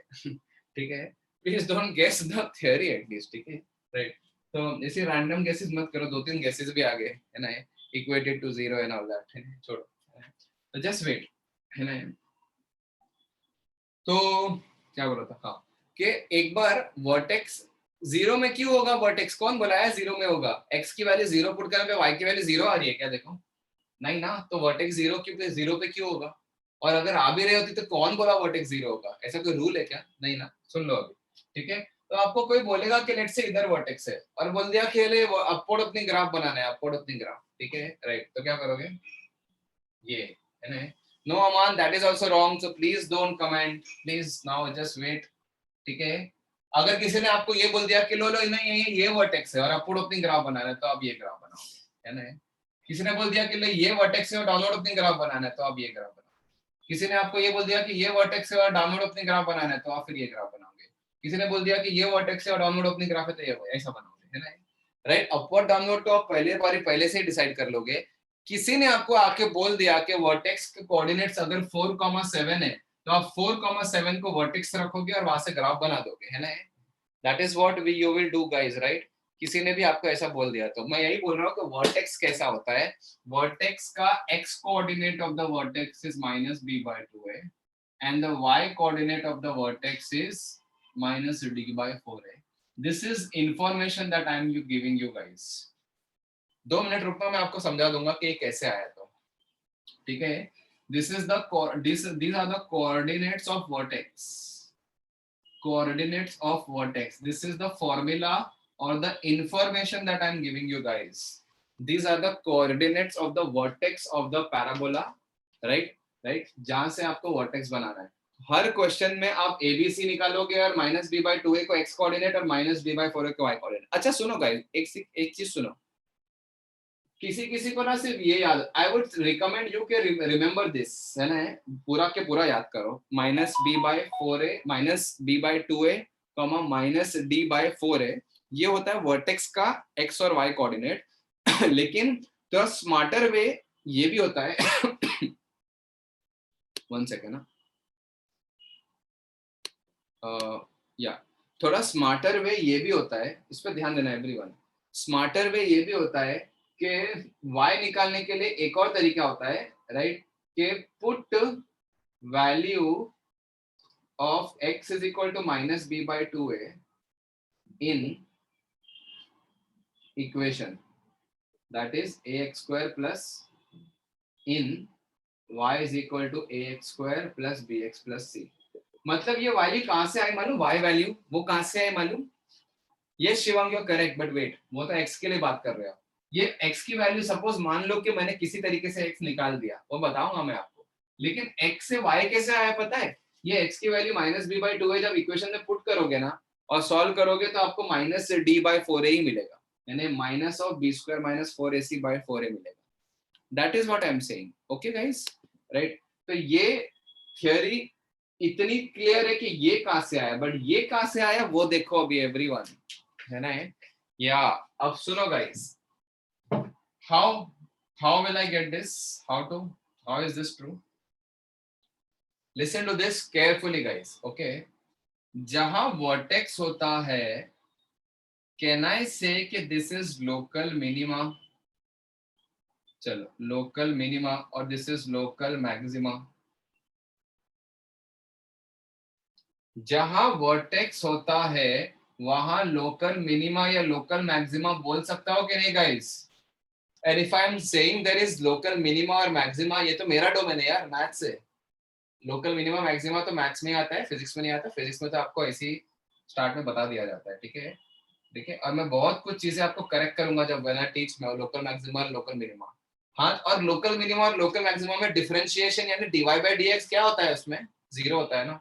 ठीक है, please don't guess the theory at least, ठीक है, राइट? तो ऐसे रैंडम गेसेस मत करो, 2-3 गेसेस भी आ गए, है ना, equated to 0 and all that, है ना, छोड़ो. तो जस्ट वेट, है ना. तो क्या बोल रहा था, हाँ, कि एक बार वर्टेक्स 0 में क्यों होगा, वर्टेक्स कौन बोला है 0 में होगा? x की वैल्यू 0 पुट करने पे y की वैल्यू 0 आ रही है क्या, देखो नहीं ना. तो वर्टेक्स 0 क्यों, 0 पे क्यों होगा? और अगर आ भी रही होती तो कौन बोला वर्टेक्स 0 होगा? ऐसा कोई रूल है क्या? नहीं ना. सुन लो अभी, ठीक है. तो आपको कोई बोलेगा कि लेट्स से इधर वर्टेक्स है और बोल दिया कि अपवर्ड ओपनिंग ग्राफ बनाना है, अपवर्ड ओपनिंग ग्राफ, ठीक है, राइट? तो क्या करोगे, ये, है ना. No Aman, that is also wrong, so please don't comment, please now just wait, ठीक है. अगर किसी ने आपको ये बोल दिया कि लो लो नहीं ये वर्टेक्स है और अपवर्ड ओपनिंग ग्राफ बनाना है, तो आप ये ग्राफ बनाओगे, है ना. किसी ने बोल दिया कि ये वर्टेक्स है और डाउनलोड ओपनिंग ग्राफ बनाना है, तो आप ये ग्राफ बनाओगे. किसी ने आपको ये बोल दिया कि ये वर्टेक्स है और डाउनलोड ओपनिंग ग्राफ बनाना है, तो आप फिर ये ग्राफ बनाओगे. किसी ने बोल दिया कि ये वर्टेक्स है और डाउनलोड ओपनिंग ग्राफ है, तो ये ऐसा बनाओगे, है ना, राइट? अपवर्ड डाउनलोड तो आप पहले से ही डिसाइड कर लोगे. किसी ने आपको आके बोल दिया कि वर्टेक्स के कोऑर्डिनेट्स अगर 4,7 है तो आप 4,7 को वर्टेक्स रखोगे और वहां से ग्राफ बना दोगे, है ना. That is what you will do guys, right? किसी ने भी आपको ऐसा बोल दिया, तो मैं यही बोल रहा हूँ कि वर्टेक्स कैसा होता है. वर्टेक्स का x coordinate of the vertex is -b/2a and the y coordinate of the vertex is -d/4a. This is information that I am giving you guys. 2 minute रुकना, मैं आपको समझा दूंगा कि ये कैसे आया, तो ठीक है. This is the these are the coordinates of vertex. Coordinates of vertex. This is the formula or the information that I am giving you guys. These are the coordinates of the vertex of the parabola, right? Right, जहां से आपको vertex बनाना है। हर question में आप ABC निकालोगे और -b/2a को x coordinate और -b/4a को y कोऑर्डिनेट। अच्छा सुनो गाइस, एक चीज सुनो, किसी किसी को ना सिर्फ ये याद, आई वुड रिकमेंड यू के रिमेंबर दिस, है ना, पूरा के पूरा याद करो, -b/4a -b/2a -d/4a, ये होता है वर्टेक्स का x और y कोऑर्डिनेट। लेकिन थोड़ा स्मार्टर वे ये भी होता है। वन सेकेंड ना, या थोड़ा स्मार्टर वे ये भी होता है, इस पर ध्यान देना एवरीवन। स्मार्टर वे ये भी होता है कि y निकालने के लिए एक और तरीका होता है, राइट, कि put value of x is equal to -b/2a in equation, that is ax² plus in y is equal to ax² plus bx plus c। मतलब ये वैल्यू कहां से आई मालूम, y वैल्यू वो कहां से आई मालूम? ये Shivang, you are correct, but wait, वो तो x के लिए बात कर रहे हो। ये x की वैल्यू सपोज मान लो कि मैंने किसी तरीके से x निकाल दिया, वो बताऊंगा मैं आपको, लेकिन x से y कैसे आया पता है? ये x की वैल्यू -b/2 है, जब इक्वेशन में पुट करोगे ना और सॉल्व करोगे तो आपको -d/4a ही मिलेगा, यानी -b² - 4ac/4a मिलेगा। That is what I am saying, okay guys, right. तो ये थियोरी इतनी क्लियर है कि ये कहां से आया, बट ये कहां से आया वो देखो अभी एवरीवन, है ना। या अब सुनो guys, how will I get this, how is this true? Listen to this carefully guys, okay? जहां वर्टेक्स होता है, can I say कि this is local minima? चलो, लोकल मिनिमा, और दिस इज लोकल मैक्सिमा। जहां वर्टेक्स होता है वहां लोकल मिनिमा या लोकल मैक्सिमा बोल सकता हो कि नहीं guys? And if I am saying there is local minima और मैक्सिमा, ये तो मेरा डोमेन है यार, मैथ्स से। लोकल मिनिमा मैक्सिमा तो मैथ्स में आता है, फिजिक्स में नहीं आता। फिजिक्स में तो आपको ऐसे ही स्टार्ट में बता दिया जाता है, ठीक है। देखिए, और मैं बहुत कुछ चीजें आपको करेक्ट करूंगा जब when I teach local maxima और लोकल मिनिमा। हाँ, और लोकल मिनिमा और लोकल मैक्सिमा में डिफरेंशिएशन यानी dy/dx क्या होता है, उसमें जीरो होता है ना।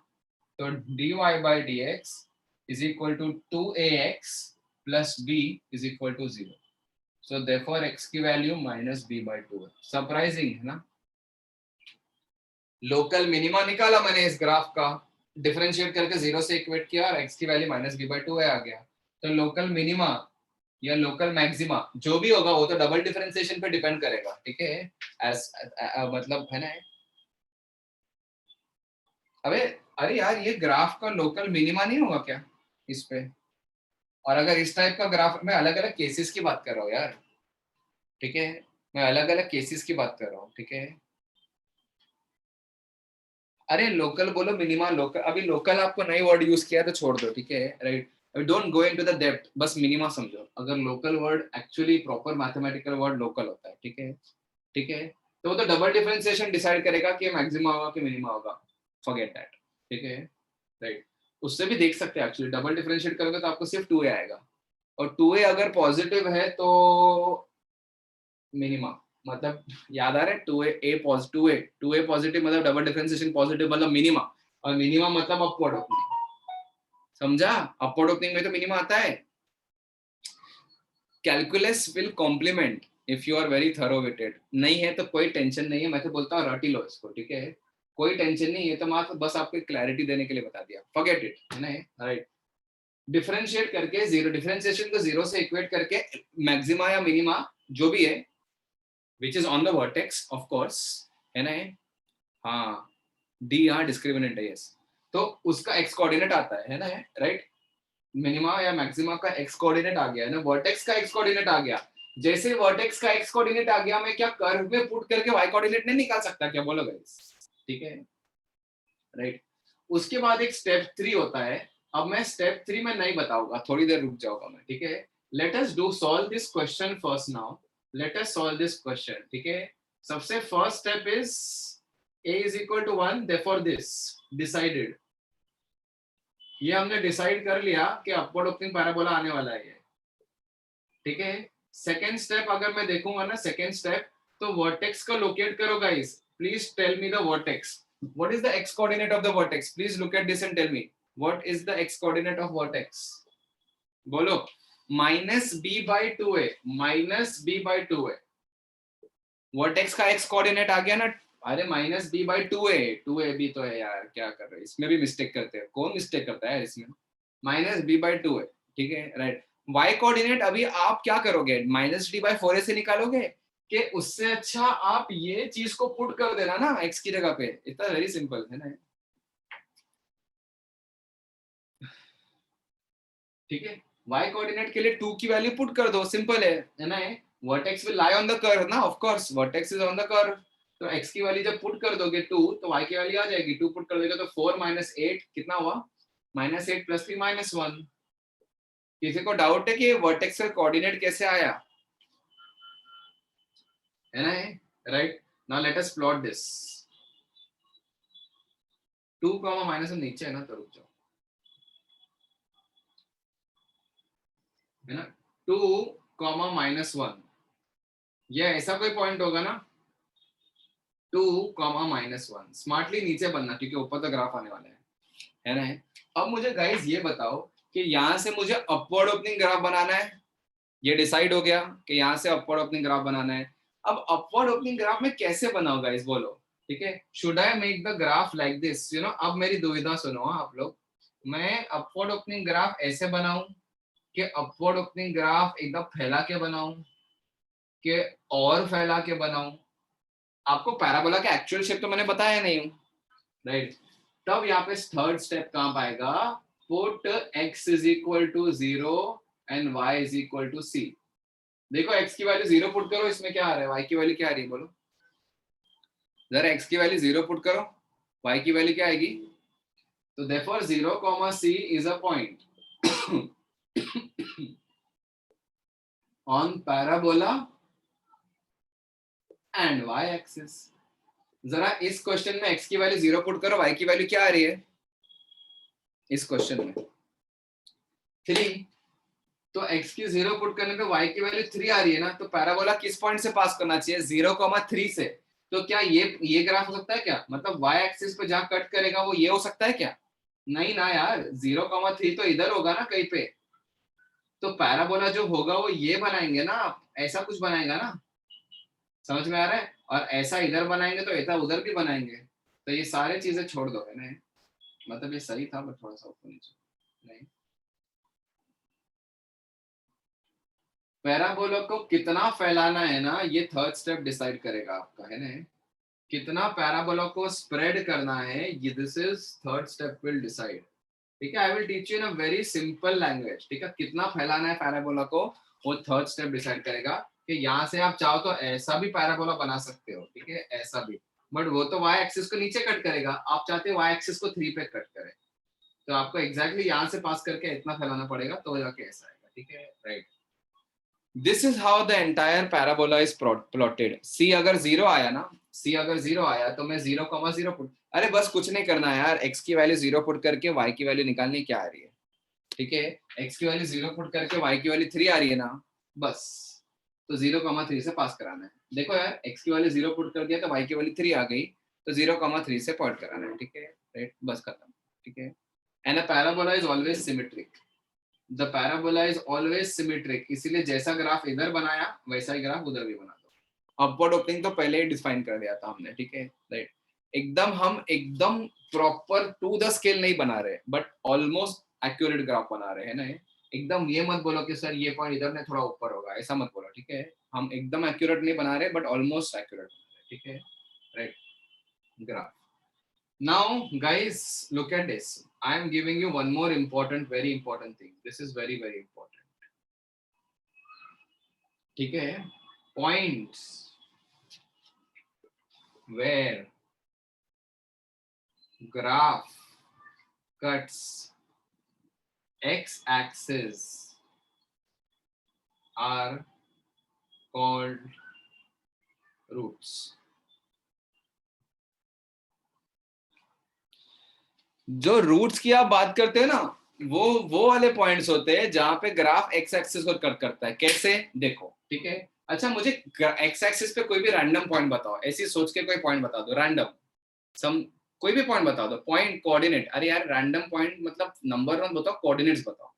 तो dy/dx is equal to 2ax plus b is equal to 0. So therefore x की वैल्यू -b/2 है। सरप्राइजिंग है ना। लोकल मिनिमा निकाला मैंने इस ग्राफ का, डिफरेंशिएट करके 0 से इक्वेट किया और x की वैल्यू -b/2 आ गया। तो लोकल मिनिमा या लोकल मैक्सिमा जो भी होगा वो तो डबल डिफरेंशिएशन पे डिपेंड करेगा, ठीक है। मतलब है ना। अरे यार, ये ग्राफ का लोकल मिनिमा नहीं होगा क्या इस पे? और अगर इस टाइप का ग्राफ, मैं अलग अलग केसेस की बात कर रहा हूँ यार, ठीक है, मैं अलग अलग केसेस की बात कर रहा हूँ, ठीक है। अरे लोकल बोलो मिनिमा, लोकल, अभी लोकल आपको नई वर्ड यूज किया तो छोड़ दो, ठीक है, right. Don't go into the depth, बस मिनिमा समझो। अगर local word actually proper mathematical word local होता है, ठीक है, ठीक है, तो वो तो डबल डिफरेंशिएशन डिसाइड करेगा कि मैक्सिमा होगा कि मिनिमा होगा, फॉरगेट दैट, ठीक है, राइट। उससे भी देख सकते हैं एक्चुअली, डबल डिफरेंशिएट करोगे तो आपको सिर्फ 2a आएगा, और 2a अगर पॉजिटिव है तो मिनिमा, मतलब याद आ रहा है, 2a पॉजिटिव मतलब डबल डिफरेंशिएशन पॉजिटिव मतलब मिनिमा, और मिनिमा मतलब अपवर्ड ओपनिंग, समझा? अपवर्ड ओपनिंग में तो मिनिमा आता है। Calculus will complement if you are very thorough with it. नहीं है तो कोई टेंशन नहीं है, मैं तो बोलता हूँ रट ही लो इसको, ठीक है, कोई टेंशन नहीं है। तो मैं बस आपको क्लैरिटी देने के लिए बता दिया, फॉरगेट इट, है ना, राइट। डिफरेंशिएट करके जीरो, डिफरेंशिएशन को जीरो से इक्वेट करके मैक्सिमा या मिनिमा जो भी है which is on the vertex of course, है ना। हाँ, डी यहाँ डिस्क्रिमिनेंट है, यस। तो उसका एक्स कोऑर्डिनेट आता है ना, राइट। मिनिमा या मैक्सिमा का एक्स कोऑर्डिनेट आ गया है ना, वर्टेक्स का एक्स कोऑर्डिनेट आ गया। जैसे वर्टेक्स का एक्स कोऑर्डिनेट आ गया, मैं क्या कर्व में पुट करके वाई कोऑर्डिनेट नहीं निकाल सकता क्या? बोलो गाइस, ठीक है, राइट। उसके बाद एक स्टेप 3 होता है। अब मैं स्टेप 3 में नहीं बताऊंगा, थोड़ी देर रुक जाऊंगा मैं, ठीक है। Late us do solve this question first now, let us solve this question, ठीक है। सबसे first step is a is equal to 1, therefore this decided, ये हमने डिसाइड कर लिया कि अपवर्ड ओपनिंग पैराबोला आने वाला है, ठीक है। सेकेंड स्टेप अगर मैं देखूंगा ना, सेकेंड स्टेप, तो वर्टेक्स को लोकेट करो guys. please tell me the vertex. What is the x coordinate of the vertex? Please look at this and tell me what is the x coordinate of vertex. बोलो minus b by two a, minus b by two a, vertex का x coordinate आ गया ना. अरे minus b by two a बी तो है यार, क्या कर रहे हैं इसमें भी मिस्टेक करते हैं. कौन मिस्टेक करता है इसमें? माइनस बी बाई टू ए, ठीक है राइट. वाई कोऑर्डिनेट अभी आप क्या करोगे, माइनस डी बाई फोर ए से निकालोगे कि उससे अच्छा आप ये चीज को पुट कर देना ना एक्स की जगह पे. इतना वेरी सिंपल है ना, ठीक है. y कोऑर्डिनेट के लिए 2 की वैल्यू पुट कर दो, सिंपल है ना. Vertex will lie on the curve ना, of course vertex is on the curve. तो x की वैल्यू जब पुट कर दोगे 2 तो y की वैल्यू आ जाएगी. 2 पुट कर दोगे तो 4 माइनस 8 कितना हुआ, माइनस 8 प्लस 3 माइनस 1. किसी को डाउट है कि वर्टेक्स का कोऑर्डिनेट कैसे आया, है ना, right. Now let us plot this. 2 minus नीचे है ना, तो रुक जाओ, है ना. 2 माइनस 1, ये ऐसा कोई पॉइंट होगा ना. 2 माइनस 1 स्मार्टली नीचे बनना क्योंकि ऊपर तो ग्राफ आने वाला है ना. अब मुझे गाइस ये बताओ कि यहाँ से मुझे अपवर्ड ओपनिंग ग्राफ बनाना है. ये डिसाइड हो गया कि यहाँ से अपवर्ड ओपनिंग ग्राफ बनाना है. अब अपवर्ड ओपनिंग ग्राफ में कैसे बनाओ गाइस बोलो, ठीक है. Should I make the graph like this, you know. अब मेरी दुविधा सुनो आप लोग. मैं अपवर्ड ओपनिंग ग्राफ ऐसे बनाऊं कि अपवर्ड ओपनिंग ग्राफ एकदम फैला के बनाऊं कि और फैला के बनाऊं. आपको पैराबोला का एक्चुअल शेप तो मैंने बताया नहीं हूं, राइट. तब यहाँ पे थर्ड स्टेप कहां पाएगा, put x is equal to 0 and y is equal to c. देखो x की वैल्यू 0 पुट करो, इसमें क्या आ रहा है, y की वैल्यू क्या आ रही है बोलो जरा. x की वैल्यू 0 पुट करो, y की वैल्यू क्या आएगी. तो therefore 0, c is a point on parabola and y axis. जरा इस क्वेश्चन में x की वैल्यू 0 पुट करो, y की वैल्यू क्या आ रही है इस क्वेश्चन में, 3. तो x की 0 पुट करने पे y की वैल्यू 3 आ रही है ना. तो पैराबोला किस पॉइंट से पास करना चाहिए, 0,3 से. तो क्या ये ग्राफ हो सकता है क्या, मतलब y एक्सिस पे जहां कट करेगा वो ये हो सकता है क्या, नहीं ना यार. 0,3 तो इधर होगा ना कहीं पे. तो पैराबोला जो होगा वो ये बनाएंगे ना, ऐसा कुछ बनाएगा ना, समझ में आ रहा है. और ऐसा इधर बनाएंगे तो ऐसा उधर भी बनाएंगे. तो ये सारे चीजें छोड़ दो, है ना. मतलब ये सही था बट थोड़ा सा ऊपर नीचे नहीं. पैराबोला को कितना फैलाना है ना, ये थर्ड स्टेप डिसाइड करेगा आपका, है ना. कितना पैराबोला को स्प्रेड करना है, ये this is third step will decide, ठीक है. I will teach you in a very simple language, ठीक है. कितना फैलाना है पैराबोला को वो थर्ड स्टेप डिसाइड करेगा. कि यहाँ से आप चाहो तो ऐसा भी पैराबोला बना सकते हो, ठीक है, ऐसा भी. बट वो तो y एक्सिस को नीचे कट करेगा, आप चाहते हो y एक्सिस को 3 पे कट करे. तो आपको एग्जैक्टली यहाँ से पास करके इतना फैलाना पड़ेगा तो जाके ऐसा आएगा, ठीक है, right. This is how the entire parabola is plotted. c अगर 0 आया ना, c अगर 0 आया तो मैं 0,0 पुट. अरे बस कुछ नहीं करना है यार, x की वैल्यू 0 पुट करके y की वैल्यू निकालनी क्या आ रही है, ठीक है. x की वैल्यू 0 पुट करके y की वैल्यू 3 आ रही है ना, बस. तो 0,3 से पास कराना है. देखो यार x की वैल्यू 0 पुट कर दिया तो y की वैल्यू 3 आ गई, तो 0,3 से पॉइंट कराना है, ठीक है, राइट. बस खत्म, ठीक है. And a parabola is always symmetric. The parabola is always symmetric, इसीलिए जैसा ग्राफ इधर बनाया वैसा ही ग्राफ उधर भी बना दो. अपवर्ड ओपनिंग तो पहले ही डिफाइन कर दिया था हमने, ठीक है, राइट. एकदम हम एकदम प्रॉपर टू द स्केल नहीं बना रहे बट ऑलमोस्ट एक्यूरेट ग्राफ बना रहे हैं ना. एकदम ये मत बोलो कि सर ये पॉइंट इधर ने थोड़ा ऊपर होगा, ऐसा मत बोलो, ठीक है. हम एकदम एक्यूरेट नहीं बना रहे बट ऑलमोस्ट एक्यूरेट बना रहे, ठीक है, right. Graph. Now guys look at this. I am giving you one more important, very important thing. This is very important. ठीक है. Points where graph cuts x-axis are called roots. जो roots की आप बात करते हो ना, वो वाले पॉइंट्स होते हैं जहां पे ग्राफ एक्स एक्सिस को कट करता है. कैसे देखो, ठीक है. अच्छा मुझे एक्स एक्सिस पे कोई भी रैंडम पॉइंट बताओ, ऐसी सोच के कोई पॉइंट बता दो रैंडम, सम कोई भी पॉइंट बता दो, पॉइंट कोऑर्डिनेट। अरे यार रैंडम पॉइंट मतलब नंबर वन बताओ, कोऑर्डिनेट्स बताओ।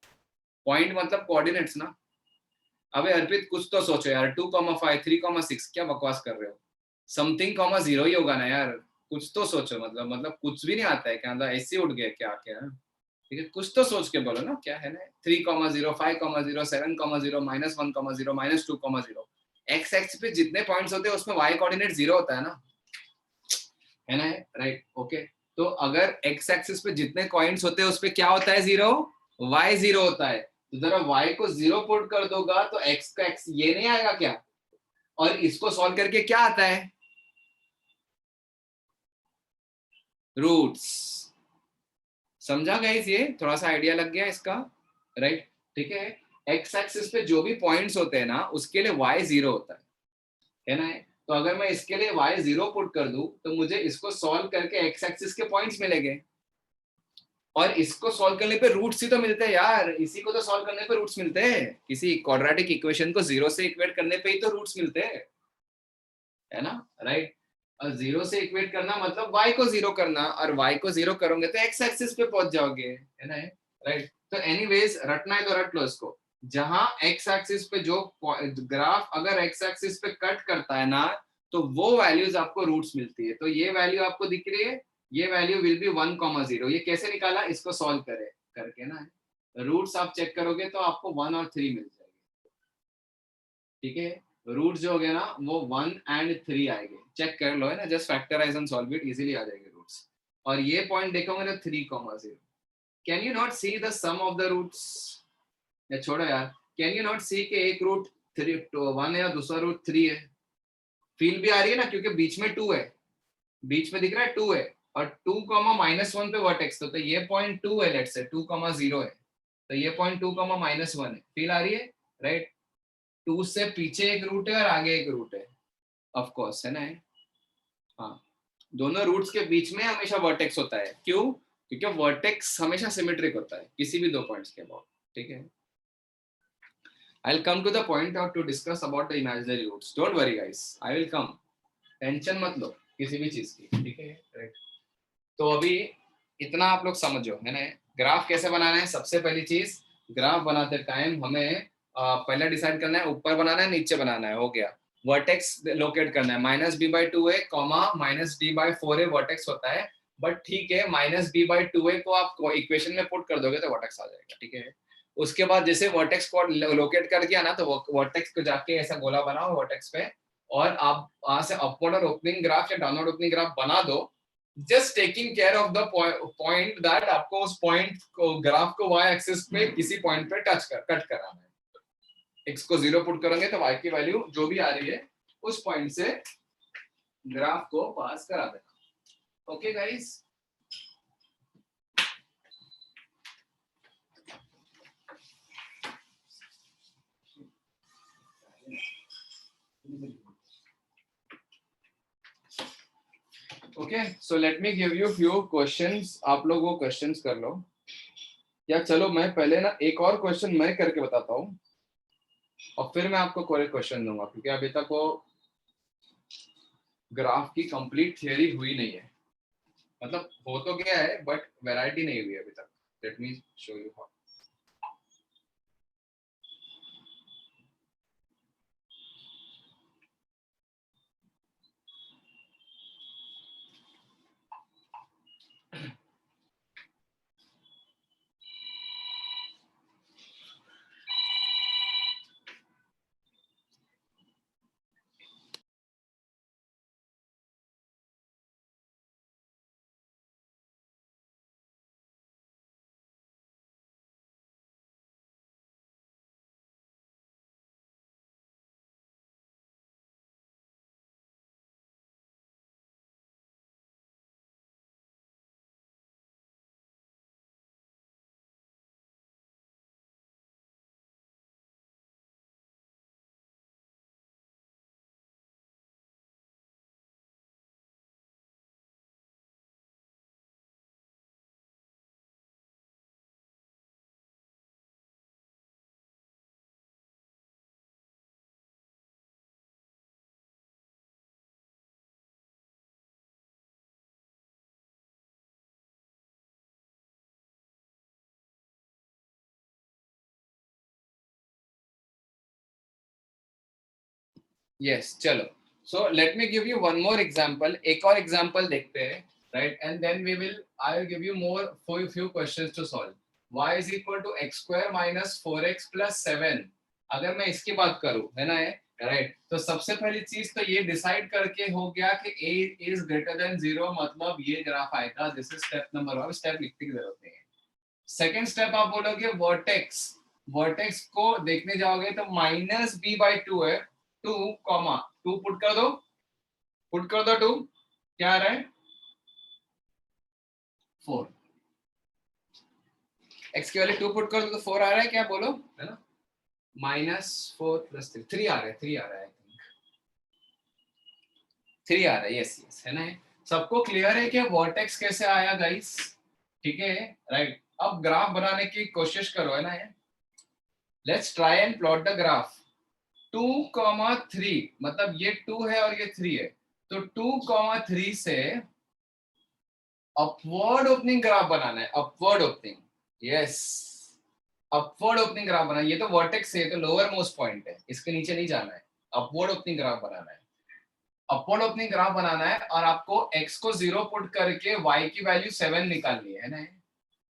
पॉइंट मतलब कोऑर्डिनेट्स ना। अबे अर्पित कुछ तो सोचो यार, 2,5 3,6 क्या बकवास कर रहे हो? समथिंग कॉमा जीरो ही होगा ना यार, कुछ तो सोचो। मतलब कुछ भी नहीं आता है क्या? मतलब ऐसे उठ गया क्या क्या? ठीक है कुछ तो सोच के बोलो ना, क्या है ना? 3,0 5,0 7,0 -1,0 -2,0 एक्स एक्स पे जितने पॉइंट्स होते हैं उसमें वाई कोऑर्डिनेट जीरो होता है ना, है ना? Right okay. तो अगर एक्स एक्सिस पे जितने पॉइंट्स होते हैं उस पे क्या होता है? जीरो, वाई जीरो होता है। तो जरा वाई को जीरो पुट कर दोगा तो एक्स का एक्स ये नहीं आएगा क्या? और इसको सॉल्व करके क्या आता है? रूट्स। समझा गाइस? ये थोड़ा सा आइडिया लग गया इसका, राइट? ठीक है। एक्स एक्सिस पे जो भी पॉइंट्स होते हैं ना उसके लिए वाई जीरो होता है ना? तो अगर मैं इसके लिए वाई जीरो पुट कर दूं तो मुझे इसको सॉल्व करके एक्स एक्सिस के पॉइंट्स मिलेंगे, और इसको सॉल्व करने पे रूट्स ही तो मिलते हैं यार। इसी को तो सॉल्व करने पे रूट्स मिलते हैं, किसी क्वाड्रेटिक इक्वेशन को जीरो से इक्वेट करने पे ही तो रूट्स मिलते हैं, है ना? राइट। और जीरो से इक्वेट करना मतलब y को जीरो करना, और y को जीरो करोगे तो x एक्सिस पे पहुंच जाओगे, है ना? राइट। तो एनीवेज रटना है तो रट लो इसको। जहां x एक्सिस पे जो ग्राफ अगर x एक्सिस पे कट करता है ना, तो वो वैल्यूज आपको रूट्स मिलती है। तो ये वैल्यू आपको दिख रही है, ये वैल्यू विल बी 1,0। ये कैसे निकाला? इसको सॉल्व करे करके ना, रूट्स आप चेक करोगे तो आपको 1 और 3 मिल जाएगी। ठीक है। रूट जो हो गया ना वो 1 और 3 आएंगे, चेक कर लो, है ना? Just factorise and solve it, easily आ जाएंगे रूट्स। और ये पॉइंट देखोगे तो 3,0। Can you not see the sum of the roots? या छोड़ो यार, कैन यू नॉट सी के एक रूट 1 है और दूसरा रूट 3 है? फील भी आ रही है ना, क्योंकि बीच में 2 है, बीच में दिख रहा है 2 है, और 2,-1 पे वर्टेक्स, तो ये पॉइंट 2 है, लेट्स से 2,0 है, तो ये पॉइंट 2,-1 है। फील आ रही है? राइट। 2 से पीछे एक रूट है और आगे एक रूट है, ऑफ कोर्स, है ना? हाँ, दोनों रूट्स के बीच में हमेशा वर्टेक्स होता है। क्यों? क्योंकि वर्टेक्स हमेशा सिमेट्रिक होता है किसी भी दो पॉइंट्स के अबाउट। ठीक है। I will come to the point और to discuss about the imaginary roots. Don't worry guys, I will come. Tension मत लो किसी भी चीज की, ठीक है? राइट। तो अभी इतना आप लोग समझो, है ना? ग्राफ कैसे बनाना है? सबसे पहली चीज, ग्राफ बनाते टाइम हमें पहले डिसाइड करना है ऊपर बनाना है नीचे बनाना है, हो गया। वर्टेक्स लोकेट करना है, -b/2 है कॉमा -d/4 है वर्टेक्स होता है। बट ठीक है, -b/2 है को आप इक्वेशन में पुट कर दोगे तो वर्टेक्स आ जाएगा, ठीक है? उसके बाद जैसे वर्टेक्स को लोकेट कर दिया ना, तो वर्टेक्स को जाके ऐसा गोला बनाओ वर्टेक्स पे, और आप वहां से अपवर्ड और ओपनिंग ग्राफ या डाउनवर्ड ओपनिंग ग्राफ बना दो, just taking care of the point that आपको उस पॉइंट को ग्राफ को y एक्सिस पे किसी पॉइंट पे कट कराना है। x को 0 पुट करेंगे तो y की वैल्यू जो भी आ रही है उस पॉइंट से ग्राफ को पास करा देना। Okay guys? Okay, so let me give you few questions, आप लोग वो क्वेश्चंस कर लो। या चलो मैं पहले ना एक और क्वेश्चन मैं करके बताता हूँ, और फिर मैं आपको कोई क्वेश्चन दूंगा, क्योंकि अभी तक वो ग्राफ की कंप्लीट थियरी हुई नहीं है। मतलब हो तो गया है बट वैरायटी नहीं हुई अभी तक। Let me show you how. Yes चलो, so let me give you one more example, एक और एग्जांपल देखते हैं, right, and then we will, I will give you more few questions to solve. y is equal to x square minus 4x plus 7. अगर मैं इसकी बात करूं, है ना, ये राइट, तो सबसे पहली चीज तो ये डिसाइड करके हो गया कि a इज ग्रेटर देन 0, मतलब ये ग्राफ आएगा. This is step number 1. Step लिखने की जरूरत नहीं है. सेकेंड स्टेप आप बोलोगे वर्टेक्स, वर्टेक्स को देखने जाओगे तो माइनस बी बाई टू है, 2 पुट कर दो, पुट कर दो 2, क्या आ रहा है 4. एक्स की वैल्यू 2 पुट कर दो तो 4 आ रहा है, क्या बोलो, है ना, -4 + 3, 3 आ रहा है, 3 आ रहा है, 3 आ रहा है, यस यस, है ना. सबको क्लियर है कि वर्टेक्स कैसे आया गाइस, ठीक है, राइट. अब ग्राफ बनाने की कोशिश करो, है ना. Let's try and plot the graph. 2,3, मतलब ये 2 है और ये 3 है, तो 2,3 से अपवर्ड ओपनिंग ग्राफ बनाना है. Upward opening, yes, upward opening graph बनाना. ये तो वर्टेक्स है, तो लोअर मोस्ट पॉइंट है, इसके नीचे नहीं जाना है. अपवर्ड ओपनिंग ग्राफ बनाना है, अपवर्ड ओपनिंग ग्राफ बनाना है, और आपको x को 0 पुट करके y की वैल्यू 7 निकालनी है ना.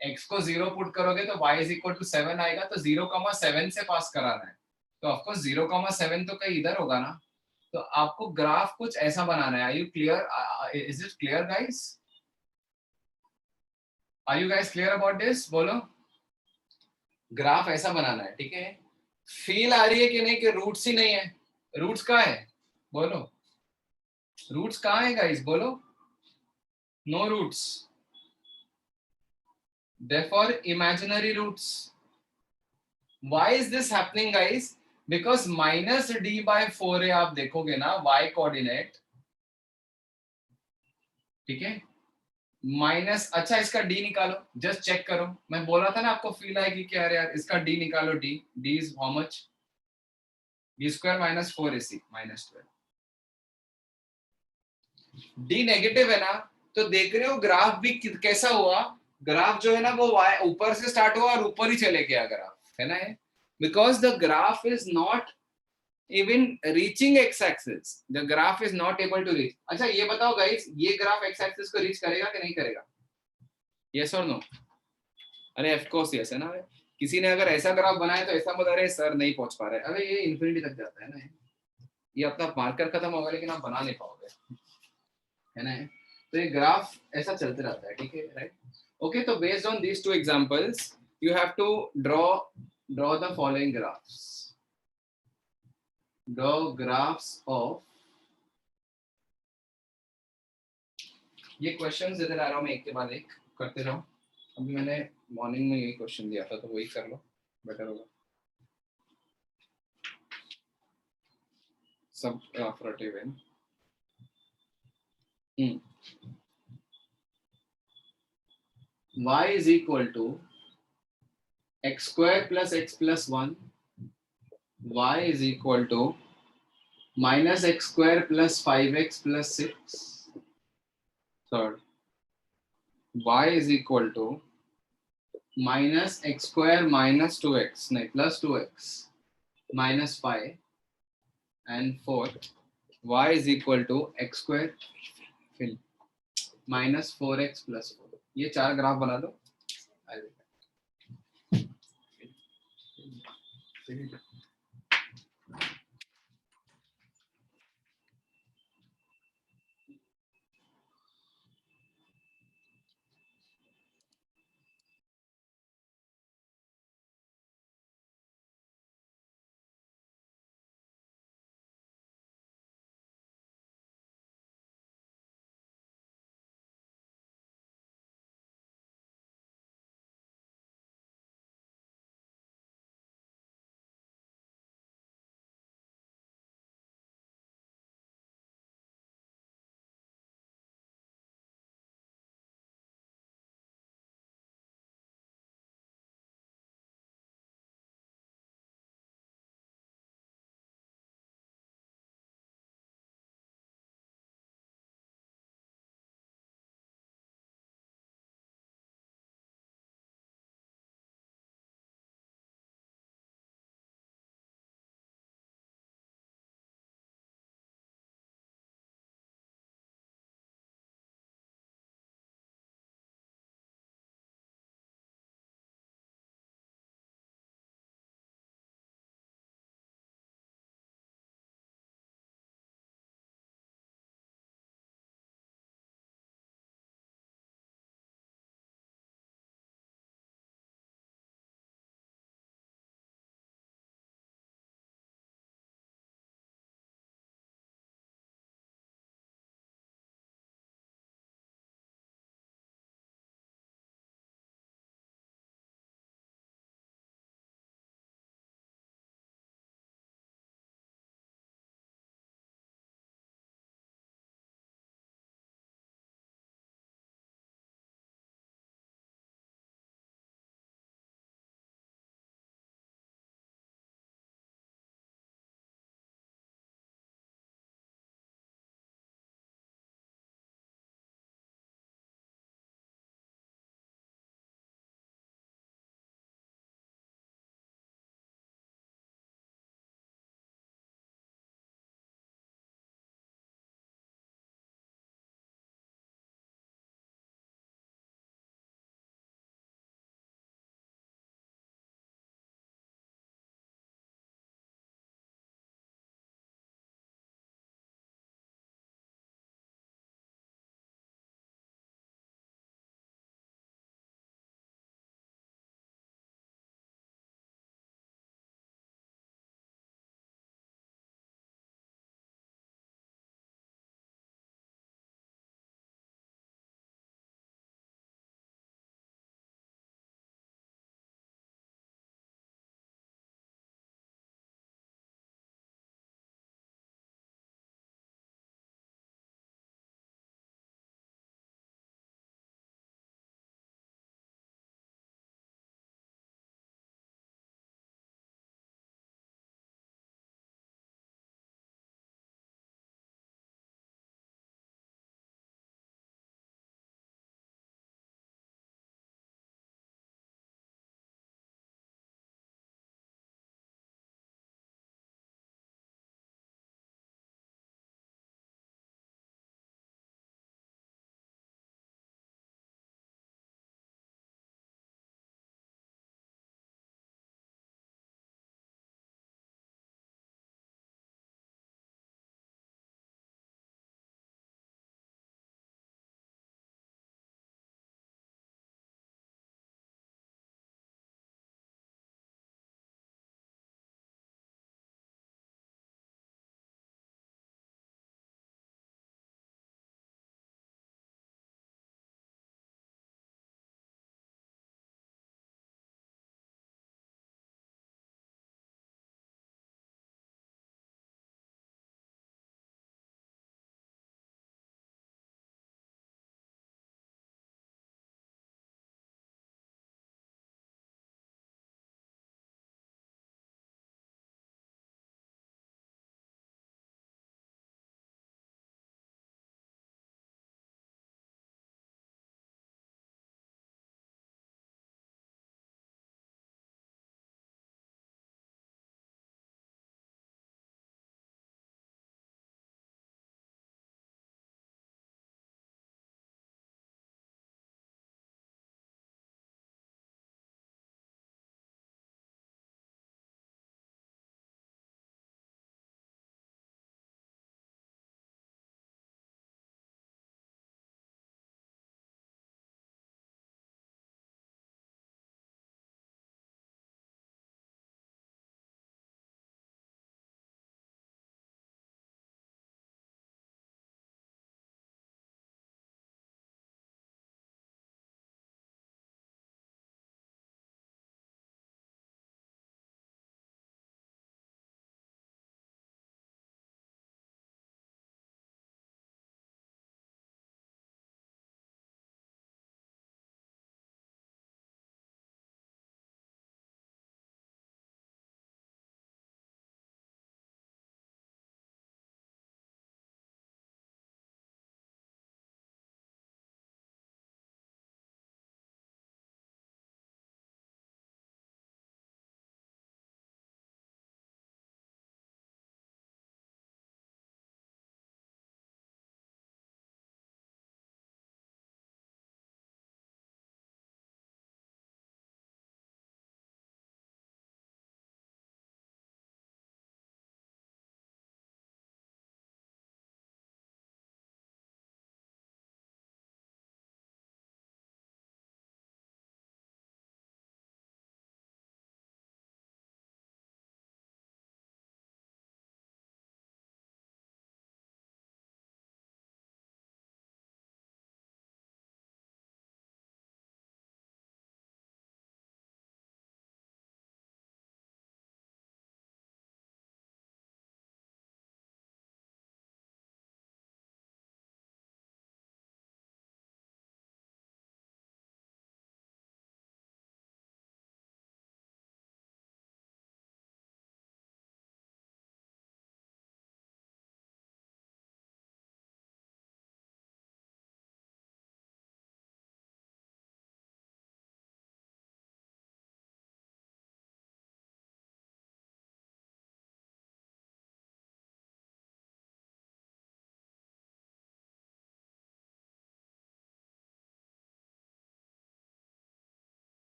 x को 0 पुट करोगे तो y इज इक्वल टू 7 आएगा, तो 0,7 से पास कराना है. तो ऑफकोर्स 0,7 तो कहीं इधर होगा ना. तो आपको ग्राफ कुछ ऐसा बनाना है. Are you clear, is it clear guys, are you guys clear about this, बोलो. ग्राफ ऐसा बनाना है, ठीक है. फील आ रही है कि नहीं कि रूट्स ही नहीं है, रूट्स कहाँ है, बोलो, रूट्स कहाँ है गाइस, बोलो. No roots, therefore imaginary roots. Why is this happening guys? Because minus d by 4 है, आप देखोगे ना y कोऑर्डिनेट, ठीक है, माइनस, अच्छा इसका d निकालो, जस्ट चेक करो. मैं बोला था ना आपको फील आएगी कि अरे यार इसका d निकालो. d is how much, b square minus 4ac minus 12. d negative है ना, तो देख रहे हो ग्राफ भी कैसा हुआ. ग्राफ जो है ना वो y ऊपर से स्टार्ट हुआ और ऊपर ही चले गया ग्राफ, है ना. Because the graph is not even reaching x axis, the graph is not able to reach. अच्छा ये बताओ गाइस, ये ग्राफ x axis को रीच करेगा कि नहीं करेगा, yes or no? अरे ऑफ कोर्स यस, है ना. किसी ने अगर ऐसा ग्राफ बनाया तो ऐसा मत, अरे सर नहीं पहुंच पा रहे, अरे ये इन्फिनिटी तक जाता है ना. ये अपना मार्कर खत्म होगा लेकिन आप बना नहीं पाओगे, है ना. तो ये ग्राफ ऐसा चलते रहता है, ठीक है, राइट. ओके, तो based on these two examples you have to draw the following graphs. Draw graphs of, ये क्वेश्चंस इधर आ रहा हूँ मैं, एक के बाद एक करते रहो. अभी मैंने मॉर्निंग में यही क्वेश्चन दिया था, तो वही कर लो, बेटर होगा. सब ग्राफ रटे हुए. y is equal to x square plus x plus 1, y is equal to minus x square plus 5x plus 6. Third, y is equal to minus x square minus 2x, नहीं plus 2x minus 5. And fourth, y is equal to x square minus 4x plus 4. ये 4 graph बना दो.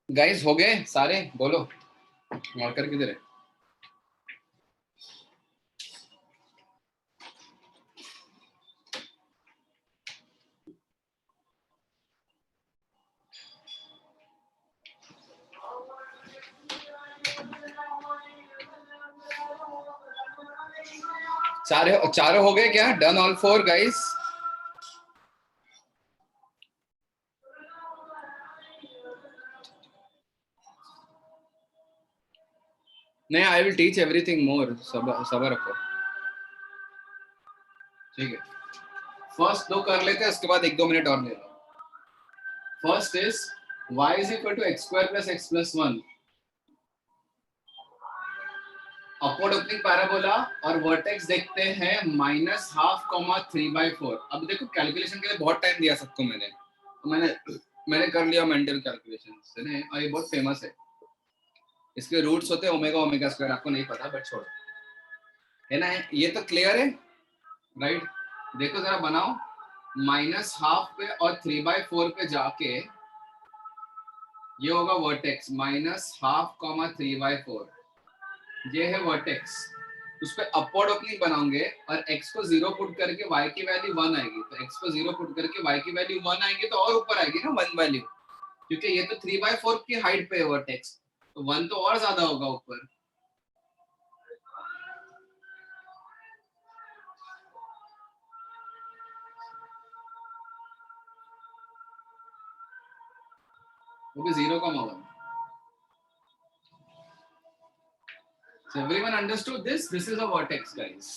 Guys हो गए सारे, बोलो marker किधर है? चारों हो गए क्या? Done all four guys? नहीं, आई विल टीच एवरीथिंग मोर, सबर रखो, ठीक है। फर्स्ट दो कर लेते हैं, उसके बाद 1-2 मिनट और ले लो। First is y is equal to x square plus x plus 1, upward opening parabola, और वर्टेक्स देखते हैं -1/2, 3/4। अब देखो कैलकुलेशन के लिए बहुत टाइम दिया सबको मैंने, तो मैंने कर लिया मेंटल कैलकुलेशन से, और ये बहुत फेमस है। इसके रूट्स होते हैं ओमेगा ओमेगा स्क्वायर, आपको नहीं पता बट छोड़ो, है ना? ये तो क्लियर है, राइट? देखो जरा बनाओ, -1/2 पे और 3/4 पे जाके ये होगा वर्टेक्स, -1/2, 3/4, ये है वर्टेक्स। उस पे अपवर्ड ओपनिंग बनाओगे और x को 0 पुट करके y की वैल्यू 1 आएगी, तो x को 0 पुट करके y की वैल्यू 1 आएगी, तो और ऊपर आएगी ना 1 वैल्यू, क्योंकि ये तो 3/4 की हाइट पे है वर्टेक्स, तो 1 तो और ज्यादा होगा ऊपर। वो भी 0,1। So everyone understood this? This is a vertex, guys.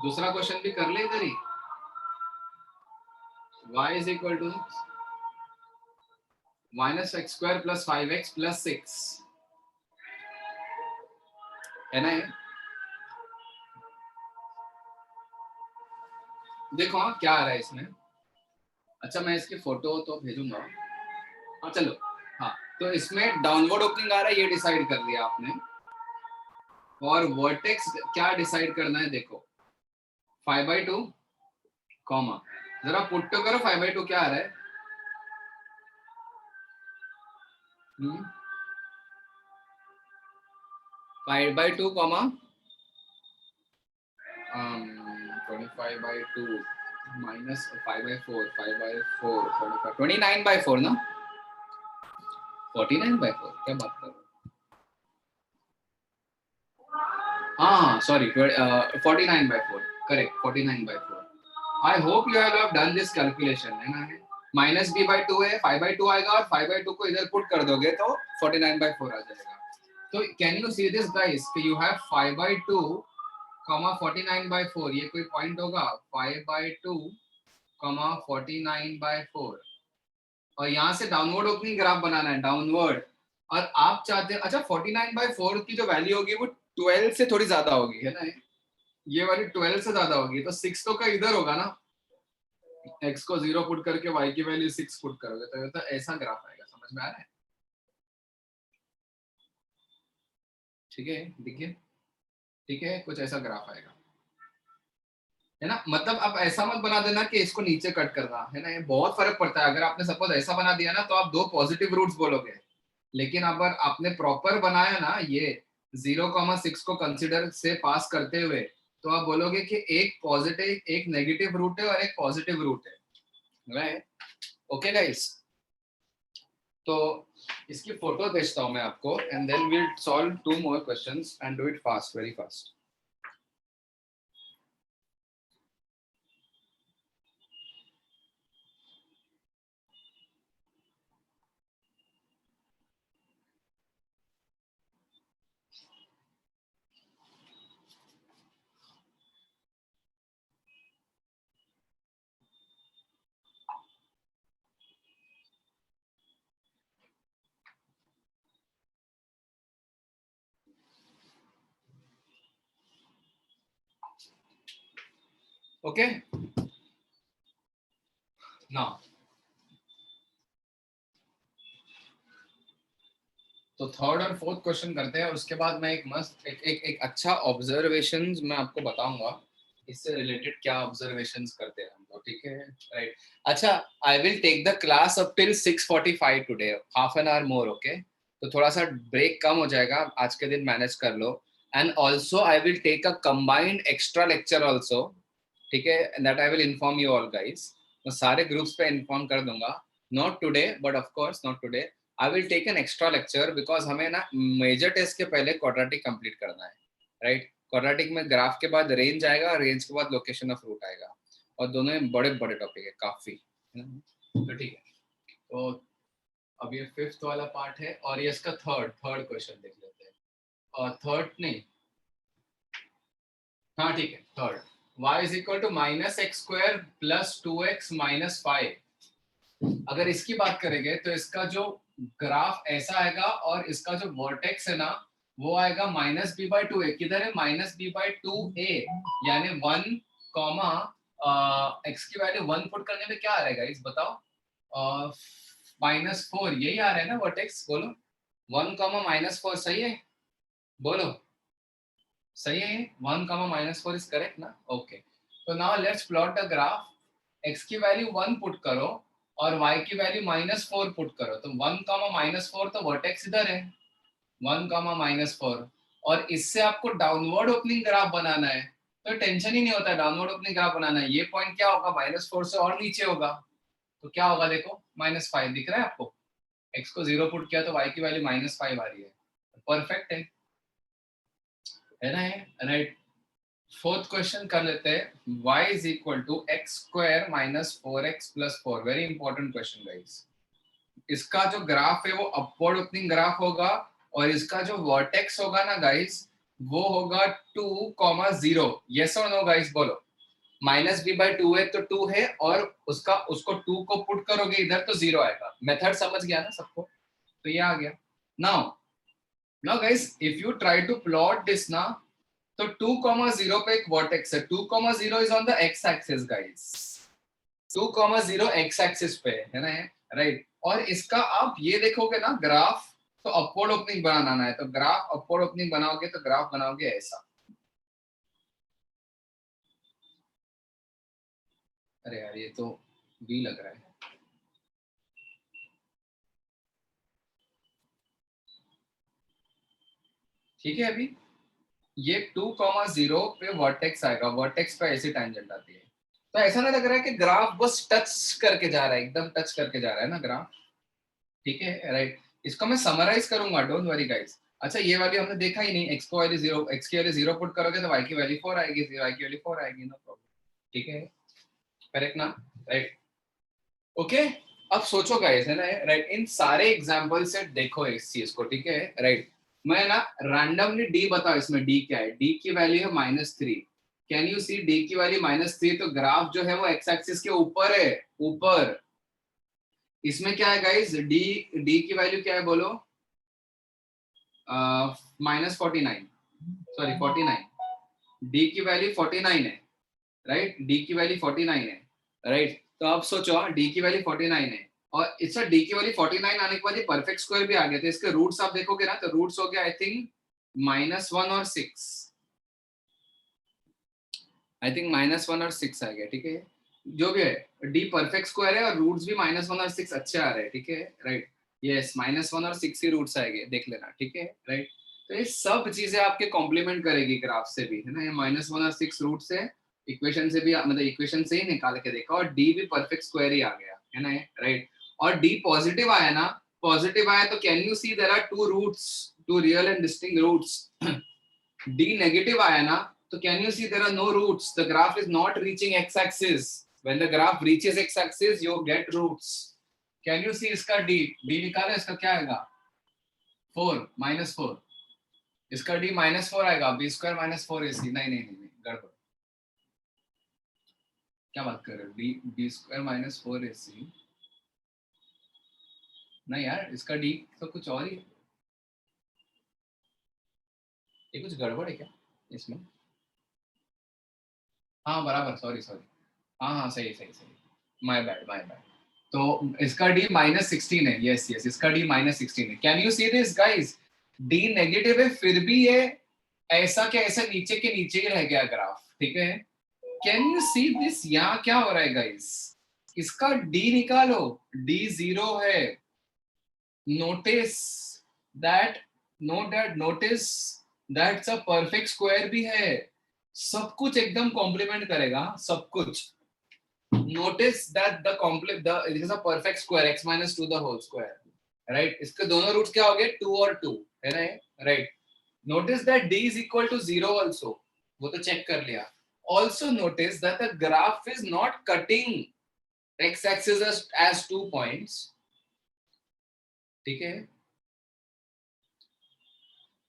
दूसरा क्वेश्चन भी कर ले इधर ही। y is equal to -x square plus 5x plus 6, है ना? देखो हाँ क्या आ रहा है इसमें। अच्छा मैं इसकी फोटो तो भेजूंगा। हाँ चलो, हाँ तो इसमें डाउनवर्ड ओपनिंग आ रहा है, ये डिसाइड कर लिया आपने, और वर्टेक्स क्या डिसाइड करना है देखो, 5/2 कॉमा, जरा पुट तो करो 5/2 क्या आ रहा है? 5/2 कॉमा 25/2 minus 5/4, 5/4, 29/4 ना, 49/4 क्या बात कर रहे हो? हाँ sorry, 49/4, correct, 49/4। I hope you have done this calculation, है ना? -b/2 है, 5/2 आएगा, और 5/2 को इधर पुट कर दोगे तो 49/4 आ जाएगा। तो can you see this guys कि यू हैव 5/2 49/4, ये कोई पॉइंट होगा 5/2 49/4, और यहाँ से डाउनवर्ड ओपनिंग ग्राफ बनाना है, डाउनवर्ड, और आप चाहते हैं, अच्छा 49/4 की जो वैल्यू होगी वो 12 से थोड़ी ज्यादा होगी, है ना? ये वाली 12 से ज्यादा होगी, तो 6 तो का इधर होगा ना, x को 0 पुट करके y की वैल्यू 6 पुट करोगे तो ऐसा ग्राफ आएगा, समझ में आ रहा है? ठीक है, देखिए, ठीक है, कुछ ऐसा ग्राफ आएगा, है ना? मतलब आप ऐसा मत बना देना कि इसको नीचे कट करना, है ना? ये बहुत फर्क पड़ता है। अगर आपने सपोज ऐसा बना दिया ना, तो आप 2 पॉजिटिव रूट्स बोलोगे, लेकिन अगर आपने प्रॉपर बनाया ना, ये 0,6 को कंसिडर से पास करते हुए, तो आप बोलोगे कि एक पॉजिटिव, एक नेगेटिव रूट है और एक पॉजिटिव रूट है, राइट? ओके गाइस, तो इसकी फोटो भेजता हूं मैं आपको, and then we'll solve 2 more questions and do it fast, very fast. Okay, now तो थर्ड और फोर्थ क्वेश्चन करते हैं, और उसके बाद मैं एक मस्त एक अच्छा ऑब्जर्वेशन मैं आपको बताऊंगा, इससे रिलेटेड क्या ऑब्जर्वेशंस करते हैं हम लोग, ठीक है, राइट। अच्छा, I will take the class up till 6:45 today, half an hour more, okay. तो थोड़ा सा ब्रेक कम हो जाएगा, आज के दिन मैनेज कर लो। And also I will take a combined extra lecture also, ठीक है, that I will inform you all guys. मैं सारे ग्रुप्स पे इन्फॉर्म कर दूंगा, not today but of course not today. I will take an extra lecture because हमें ना major test के पहले क्वाड्रेटिक कंप्लीट करना है, राइट। क्वाड्रेटिक में ग्राफ के बाद रेंज आएगा, रेंज के बाद लोकेशन ऑफ रूट आएगा, और दोनों में बड़े बड़े टॉपिक है काफी, तो ठीक है। तो अब ये फिफ्थ वाला पार्ट है, और ये इसका थर्ड क्वेश्चन देख लेते हैं। और थर्ड नहीं, हाँ ठीक है, third, y is equal to -x² plus 2x minus 5। अगर इसकी बात करेंगे तो इसका जो ग्राफ ऐसा आएगा, और इसका जो वर्टेक्स है ना वो आएगा -b/2a। किधर है -b/2a, यानी 1, x की वैल्यू 1 पुट करने में क्या आ रहेगा इस बताओ, -4, यही आ रहा है ना वर्टेक्स, बोलो 1, -4 सही है, बोलो सही है, 1, -4 इज करेक्ट ना, ओके। तो now let's plot the graph, x की वैल्यू 1 पुट करो और y की वैल्यू -4 पुट करो, तो 1, -4 तो वर्टेक्स इधर है, 1, -4, और इससे आपको डाउनवर्ड ओपनिंग ग्राफ बनाना है, तो टेंशन ही नहीं होता है डाउनवर्ड ओपनिंग ग्राफ बनाना है। ये पॉइंट क्या होगा, -4 से और नीचे होगा, तो क्या होगा देखो, -5 दिख रहा है आपको, x को 0 पुट किया तो y की वैल्यू -5 आ रही है, परफेक्ट है ना, है राइट। फोर्थ क्वेश्चन कर लेते हैं, y is equal to x² minus 4x plus 4। Very important question guys. इसका जो ग्राफ है वो अपवर्ड ओपनिंग ग्राफ होगा, और इसका जो वर्टेक्स होगा ना गाइस वो होगा 2,0। यस और नो गाइस, बोलो। -b/2 है तो 2 है, और उसको 2 को पुट करोगे इधर तो 0 आएगा। मेथड समझ गया ना सबको, तो ये आ गया। Now guys if you try to plot this ना, तो 2,0 पे एक वर्टेक्स है, 2,0 is on the x axis guys, 2,0 x axis पे है ना, राइट। और इसका आप ये देखोगे ना ग्राफ, तो अपवर्ड ओपनिंग बनाना है, तो ग्राफ अपवर्ड ओपनिंग बनाओगे तो ग्राफ बनाओगे ऐसा। अरे यार ये तो बी लग रहा है, ठीक है। अभी ये 2,0 पे वर्टेक्स आएगा, वर्टेक्स पे ऐसी टेंजेंट आती है, तो ऐसा नहीं लग रहा है कि ग्राफ बस टच करके जा रहा है, एकदम टच करके जा रहा है ना ग्राफ, ठीक है, राइट। इसको मैं समराइज करूंगा, डोंट वरी गाइस। अच्छा ये वाली हमने देखा ही नहीं, x को वैल्यू 0, x की वैल्यू 0 पुट करोगे तो y की वैल्यू 4 आएगी, y की वैल्यू 4 आएगी, नो प्रॉब्लम, ठीक है, करेक्ट ना, राइट, ओके। अब सोचो गाइस, है ना, राइट, इन सारे एग्जांपल से देखो इस चीज को, ठीक है, राइट। मैं ना रैंडमली d बताओ, इसमें d क्या है, d की वैल्यू है -3। कैन यू सी d की वैल्यू -3, तो ग्राफ जो है वो x एक्सिस के ऊपर है, ऊपर। इसमें क्या है गाइस, d की वैल्यू क्या है बोलो, -49, सॉरी 49, डी की वैल्यू 49 है, राइट, डी की वैल्यू 49 है, राइट। तो आप सोचो डी की वैल्यू 49 है, और इसका डी की वैल्यू 49 आने के बाद ये परफेक्ट स्क्वायर भी आ गया, तो इसके रूट्स आप देखोगे ना, तो रूट्स हो गया आई थिंक -1 और 6, आई थिंक -1 और 6 आ गया, ठीक है। जो भी है डी परफेक्ट स्क्वायर है, और रूट्स भी -1 और 6 अच्छे आ रहे हैं, ठीक है, राइट। यस, -1 और 6 ही रूट्स आएंगे, देख लेना, ठीक है, राइट। तो ये सब चीजें आपके कॉम्प्लीमेंट करेगी ग्राफ से भी, है ना, ये -1 और 6 रूट से, इक्वेशन से भी, मतलब इक्वेशन से ही निकाल के देखा, और डी भी परफेक्ट स्क्वायर ही आ गया, है ना, राइट। और डी पॉजिटिव आया ना, पॉजिटिव आया तो can you see there are two roots, two real and distinct roots. D negative आया ना, तो can you see there are no roots, the graph is not reaching x axis, when the graph reaches x axis you get roots, can you see इसका D निकाले, इसका क्या आएगा 4, -4, इसका D -4 आएगा, b² -4 AC, नहीं गड़बड़, क्या बात कर रहे हो, b² -4 AC, नहीं यार इसका D तो कुछ और ही, ये कुछ गड़बड़ है क्या इसमें, हाँ बराबर, सॉरी, हाँ सही, माय बैड। तो इसका डी -16 है, यस इसका डी -16 है। Can you see this guys, D negative है फिर भी ये ऐसा के ऐसा नीचे के नीचे ही रह गया ग्राफ, ठीक है, कैन यू सी दिस? यहाँ क्या हो रहा है गाइस? इसका d निकालो, d 0 है. Notice that, notice that's a perfect square भी है. सब कुछ एकदम कॉम्प्लीमेंट करेगा, सब कुछ. Notice that the complete the it is a perfect square x minus 2 the whole square. Right, इसके दोनों रूट्स क्या हो गए? 2 और 2 है ना? Right. Notice that d is equal to 0 also. वो तो चेक कर लिया. Also notice that the graph is not cutting x-axis as 2 points. ठीक है?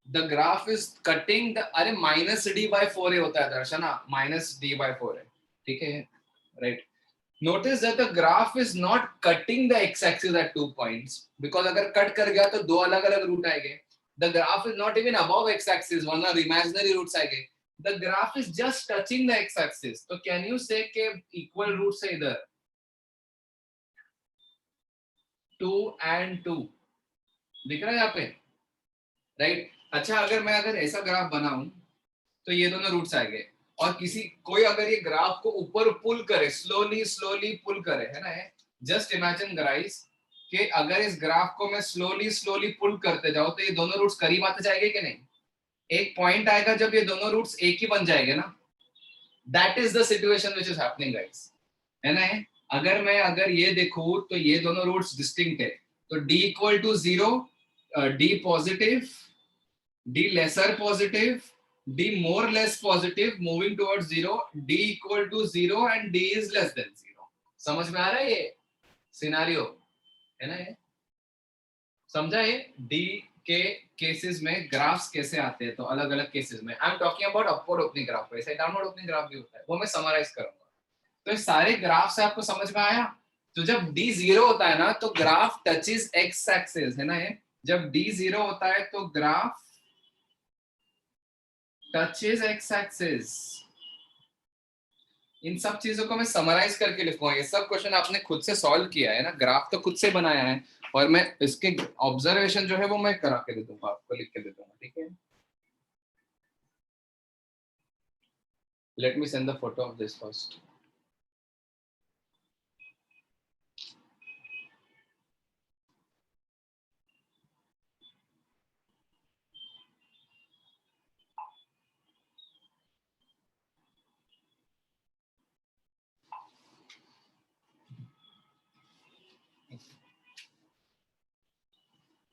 The graph is cutting the अरे minus d by 4 होता है दर्शना, minus d by 4 है. ठीक है? Right. Notice that the graph is not cutting the x-axis at 2 points because अगर cut कर गया तो दो अलग-अलग रूट आएंगे. The graph is not even above x-axis, one और imaginary roots आएंगे. The graph is just touching the x-axis. तो can you say कि equal roots है इधर? 2 and 2 दिख रहा है यहाँ पे? राइट. अच्छा, अगर ऐसा ग्राफ बनाऊं तो ये दोनों रूट्स आएंगे. और कोई अगर ये ग्राफ को ऊपर पुल करे, स्लोली पुल करे, है ना? जस्ट इमेजिन गाइस कि अगर इस ग्राफ को मैं स्लोली पुल करते जाऊं तो ये दोनों रूट्स करीब आते जाएंगे कि नहीं? एक पॉइंट आएगा जब ये दोनों रूट्स एक ही बन जाएंगे ना. That is the situation which is happening guys, है ना? अगर ये देखूं तो ये दोनों रूट्स डिस्टिंक्ट है. तो d equal to 0, d positive, d lesser positive, d more less positive moving towards 0, d equal to 0 and d is less than 0. समझ में आ रहा है ये सिनेरियो, है ना? ये समझा? ये d के केसेस में ग्राफ्स कैसे आते हैं, तो अलग अलग केसेस में. I am talking about upward opening graph. ऐसे डाउनवर्ड ओपनिंग ग्राफ भी होता है, वो मैं समराइज करूंगा. तो ये सारे ग्राफ से आपको समझ में आया? तो जब d 0 होता है ना तो ग्राफ टचेस x एक्सिस, है ना? ये जब d 0 होता है तो ग्राफ टचेस x एक्सिस. इन सब चीजों को मैं समराइज करके लिखूंगा. ये सब क्वेश्चन आपने खुद से सॉल्व किया है ना, ग्राफ तो खुद से बनाया है, और मैं इसके ऑब्जर्वेशन जो है वो मैं करा के दे दूंगा, आपको लिख के दे दूंगा. ठीक है? Let me send the photo of this first.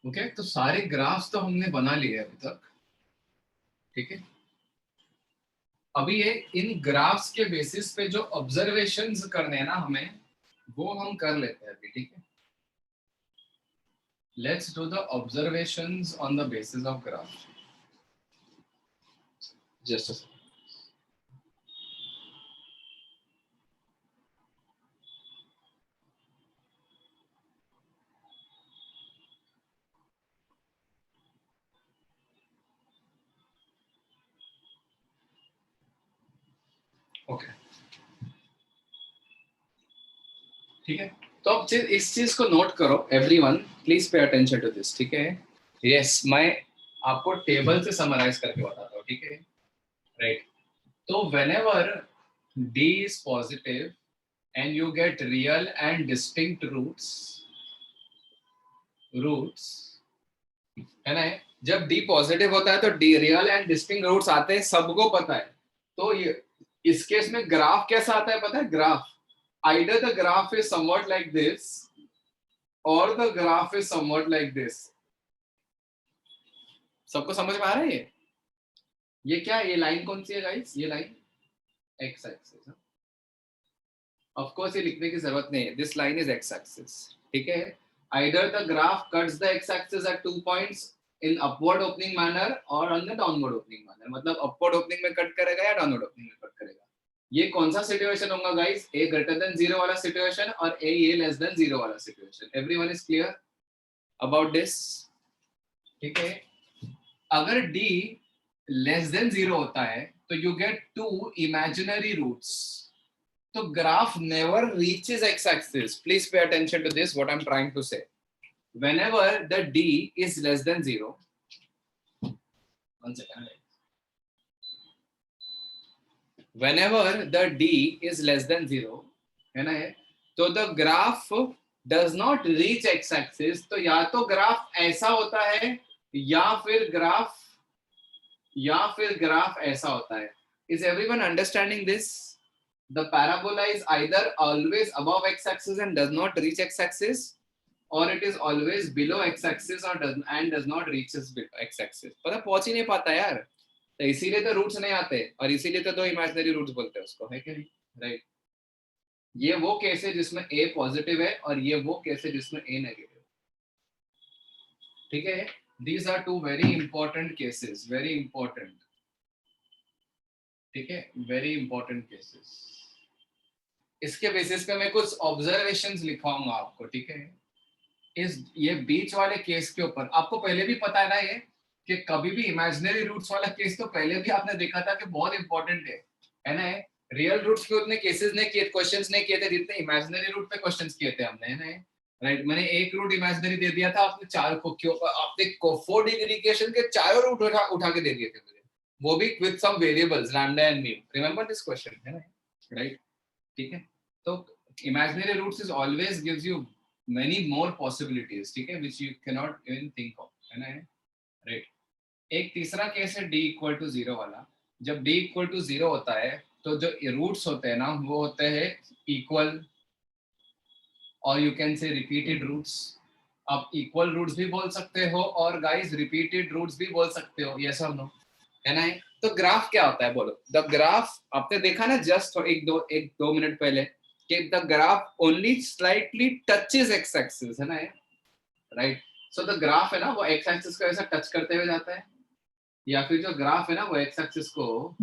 Okay, तो सारे ग्राफ्स तो हमने बना लिए अभी तक. ठीक है? अभी ये इन ग्राफ्स के बेसिस पे जो ऑब्जर्वेशंस करने हैं ना हमें, वो हम कर लेते हैं अभी. ठीक है? Let's do the observations on the basis of graph. Just a okay. ठीक है? तो अब इस चीज को नोट करो, everyone please pay attention to this. ठीक है? यस, मैं आपको टेबल से समराइज करके बताता हूँ. ठीक है? राइट. तो whenever d is positive and you get real and distinct roots, है ना? जब d पॉजिटिव होता है तो d real and distinct roots आते हैं, सबको पता है. तो ये इस केस में ग्राफ कैसा आता है पता है? Graph either the graph is somewhat like this or the graph is somewhat like this. सबको समझ में आ रहा है? ये क्या है? ये लाइन कौन सी है गाइस? ये line x axis. Of course ये लिखने की जरूरत नहीं है, this line is x axis. ठीक है? either the graph cuts the x axis at 2 points in upward opening manner or on the downward opening manner. मतलब upward opening में कट करेगा या downward opening में कट करेगा. ये कौन सा सिचुएशन होगा गाइस? a greater than 0 वाला सिचुएशन और a less than 0 वाला situation. Everyone is clear about this? ठीक है? अगर d less than 0 होता है तो you get two imaginary roots. तो graph never reaches x-axis. Please pay attention to this, what I'm trying to say. Whenever the d is less than 0, one second. whenever the d is less than 0 है ना ये, तो the graph does not reach x axis, तो या तो graph ऐसा होता है या फिर ग्राफ ऐसा होता है. Is everyone understanding this? The parabola is either always above x axis and does not reach x axis, or it is always below x axis or does not reaches x axis. पता पहुंच ही नहीं पाता यार, तो इसीलिए तो roots नहीं आते, और इसीलिए तो दो इमेजिनरी रूट्स बोलते हैं उसको, है कि नहीं? राइट. ये वो केस है जिसमें a पॉजिटिव है, और ये वो केस है जिसमें a नेगेटिव. ठीक है. These are two very important cases, very important. ठीक है, very important cases. इसके बेसिस पे मैं कुछ ऑब्जर्वेशंस लिखवाऊंगा आपको. ठीक है. इस ये बीच वाले केस के ऊपर आपको पहले भी पता है ना ये, कि कभी भी इमेजिनरी रूट्स वाला केस तो पहले भी आपने देखा था कि बहुत इंपॉर्टेंट है ना? रियल रूट्स पे उतने केसेस नहीं किए, क्वेश्चंस नहीं किए थे जितने इमेजिनरी रूट पे क्वेश्चंस किए थे हमने, है ना? राइट. मैंने एक रूट इमेजिनरी दे दिया था, आपने चार को क्यों, आपने 4 डिग्री इक्वेशन के चारों रूट उठा के दे दिए थे मुझे, वो भी with some variables lambda and mu. Remember this question, है ना? राइट. ठीक है. तो imaginary roots is always gives you many more possibilities, ठीक है, which you cannot even think of, है ना? राइट. एक तीसरा केस है d इक्वल टू 0 वाला. जब d इक्वल टू 0 होता है तो जो रूट्स होते हैं ना, वो होते हैं इक्वल, और you can say repeated roots. आप इक्वल रूट्स भी बोल सकते हो और गाइस रिपीटेड रूट्स भी बोल सकते हो, यस और नो, है ना? तो ग्राफ क्या होता है बोलो? द ग्राफ आपने देखा ना जस्ट एक दो मिनट पहले, कि the graph only slightly touches x axis, है ना? राइट. सो द ग्राफ है ना, वो एक्स एक्सिस को ऐसा टच करते हुए जाता है, या फिर जो ग्राफ है ना वो एक्स एक्सिस को,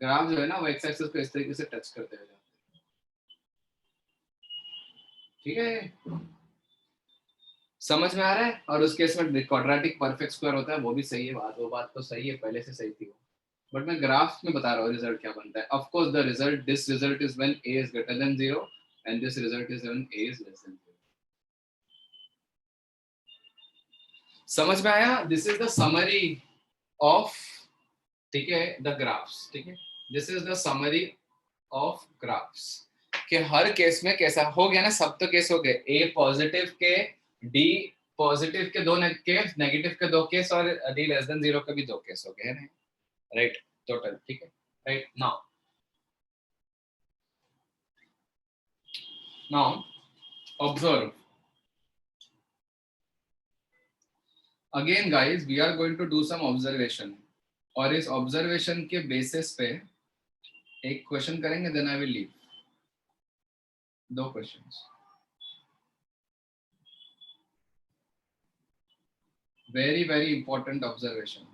ग्राफ जो है ना वो एक्स एक्सिस को इस तरीके से टच करते हुए जाता है. ठीक है, समझ में आ रहा है? और उस केस में क्वाड्रेटिक परफेक्ट स्क्वायर होता है, वो भी सही है बात, वो बात तो सही है, पहले से सही थी वो, बट मैं ग्राफ में बता रहा हूँ रिजल्ट क्या बनता है. Of course the result, this result is when a is greater than 0 and this result is when a is less than 0. समझ में आया? This is the summary of, ठीक है, द ग्राफ्स. ठीक है, this is the summary of graphs, कि हर case में कैसा हो गया ना, सब तो केस हो गए, a पॉजिटिव के, d पॉजिटिव के दो केस, नेगेटिव के दो केस, और d लेस देन 0 के भी दो केस हो गए, है ना? राइट. टोटल. ठीक है. Right. Now observe again guys, we are going to do some observation, और इस ऑब्जर्वेशन के बेसिस पे एक क्वेश्चन करेंगे, देन आई विल लीव. दो questions, very very important observation.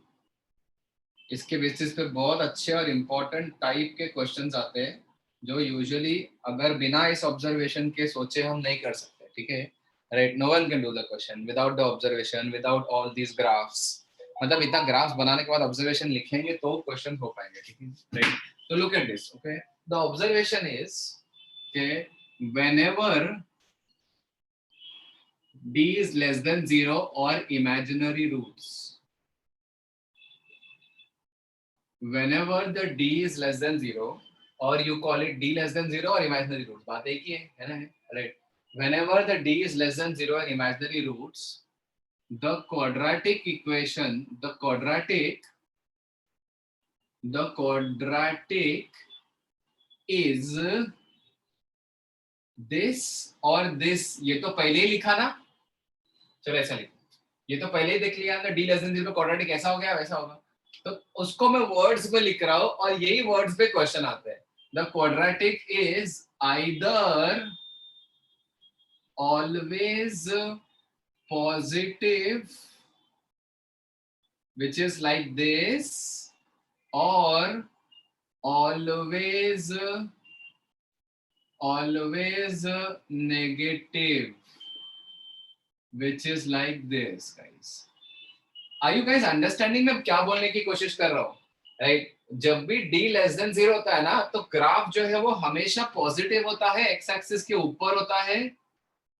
इसके बेसिस पे बहुत अच्छे और इंपॉर्टेंट टाइप के क्वेश्चंस आते हैं, जो यूजुअली अगर बिना इस ऑब्जर्वेशन के सोचे हम नहीं कर सकते. ठीक है. Right. No one can do the question without the observation, without all these graphs. मतलब इतना ग्राफ्स बनाने के बाद ऑब्जर्वेशन लिखेंगे तो क्वेश्चन हो पाएंगे. ठीक है. राइट. तो look at this. Okay, the observation is के whenever d is less than 0 or imaginary roots, whenever the d is less than 0, or you call it d less than 0 or imaginary roots, बात एक ही है ना? Right. Whenever the d is less than 0 and imaginary roots, the quadratic equation, the quadratic is this or this. ये तो पहले ही लिखा ना, चलो ऐसा लिखो, ये तो पहले ही देख लिया ना, d लेस देन 0 क्वाड्रेटिक ऐसा हो गया वैसा होगा, तो उसको मैं वर्ड्स में लिख रहा हूं, और यही वर्ड्स पे क्वेश्चन आते हैं. The quadratic is either always positive, which is like this, or always negative, which is like this, guys. Are you guys understanding मैं क्या बोलने की कोशिश कर रहा हूँ? राइट. जब भी d लेस देन 0 होता है ना, तो ग्राफ जो है वो हमेशा पॉजिटिव होता है, एक्स एक्सिस के ऊपर होता है.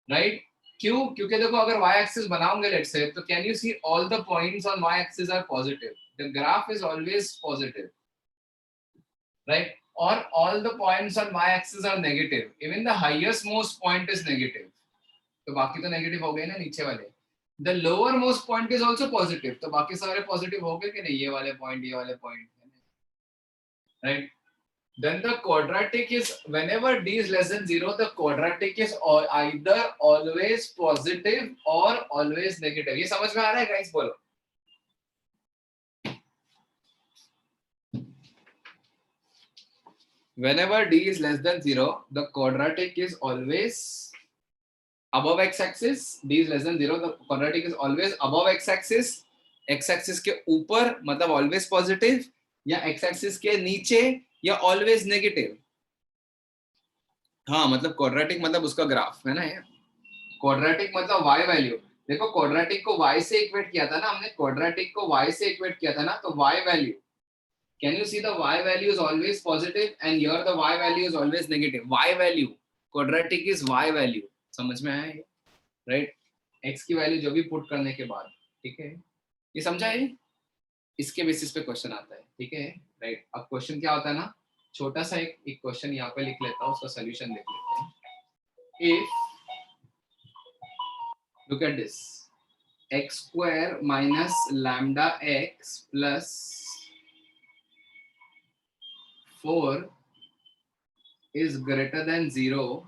राइट. क्यों? क्योंकि देखो अगर y एक्सिस बनाओगे लेट्स से, तो can you see all the points on y axis are positive. The graph is always positive. right? Or all the points on y-axis are negative. Even the highest most point is negative. तो बाकी तो negative हो गए ना नीचे वाले. The lower most point is also positive. तो बाकी सारे पॉजिटिव हो गए कि नहीं, ये वाले point, right? Then the quadratic is, whenever d is less than 0, the quadratic is either always positive or always negative. ये समझ में आ रहा है guys? बोलो. Whenever d is less than 0, the quadratic is always above x-axis. D is less than 0, the quadratic is always above x-axis. x-axis के ऊपर मतलब always positive, या x-axis के नीचे या always negative. हाँ मतलब quadratic मतलब उसका ग्राफ है ना. quadratic मतलब y वैल्यू. देखो quadratic को y से इक्वेट किया था ना हमने, quadratic को y से इक्वेट किया था ना, तो y value. Can you see the y value is always positive and here the y value is always negative. Y value, quadratic is y value. समझ में आया ये? Right? x की वैल्यू जो भी पुट करने के बाद, ठीक है, ये समझा है? इसके बेसिस पे क्वेश्चन आता है, ठीक है, राइट? अब क्वेश्चन क्या होता है ना, छोटा सा एक क्वेश्चन यहाँ पे लिख लेता हूँ, उसका सोल्यूशन देख लेते हैं. If look at this, x square minus lambda x plus 4 is greater than 0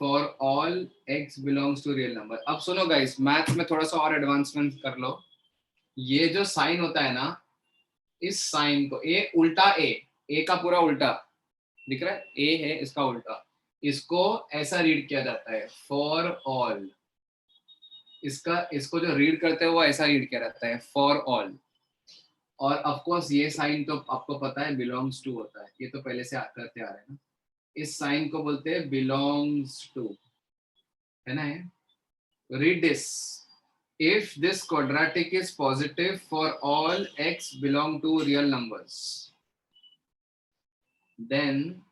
for all x belongs to real number. अब सुनो गाइस, मैथ्स में थोड़ा सा और एडवांसमेंट कर लो. ये जो साइन होता है ना, इस साइन को ए उल्टा ए का पूरा उल्टा दिख रहा है, ए है इसका उल्टा, इसको ऐसा रीड किया जाता है फॉर ऑल. इसको जो रीड करते हैं वो ऐसा रीड किया जाता है फॉर ऑल. और ऑफ कोर्स ये साइन तो आपको पता है बिलोंग्स टू होता है, ये तो पहले से करते आ रहे हैं ना. इस साइन को बोलते हैं बिलोंग्स टू, है ना. Read this. If this quadratic is positive for all x belong to real numbers, then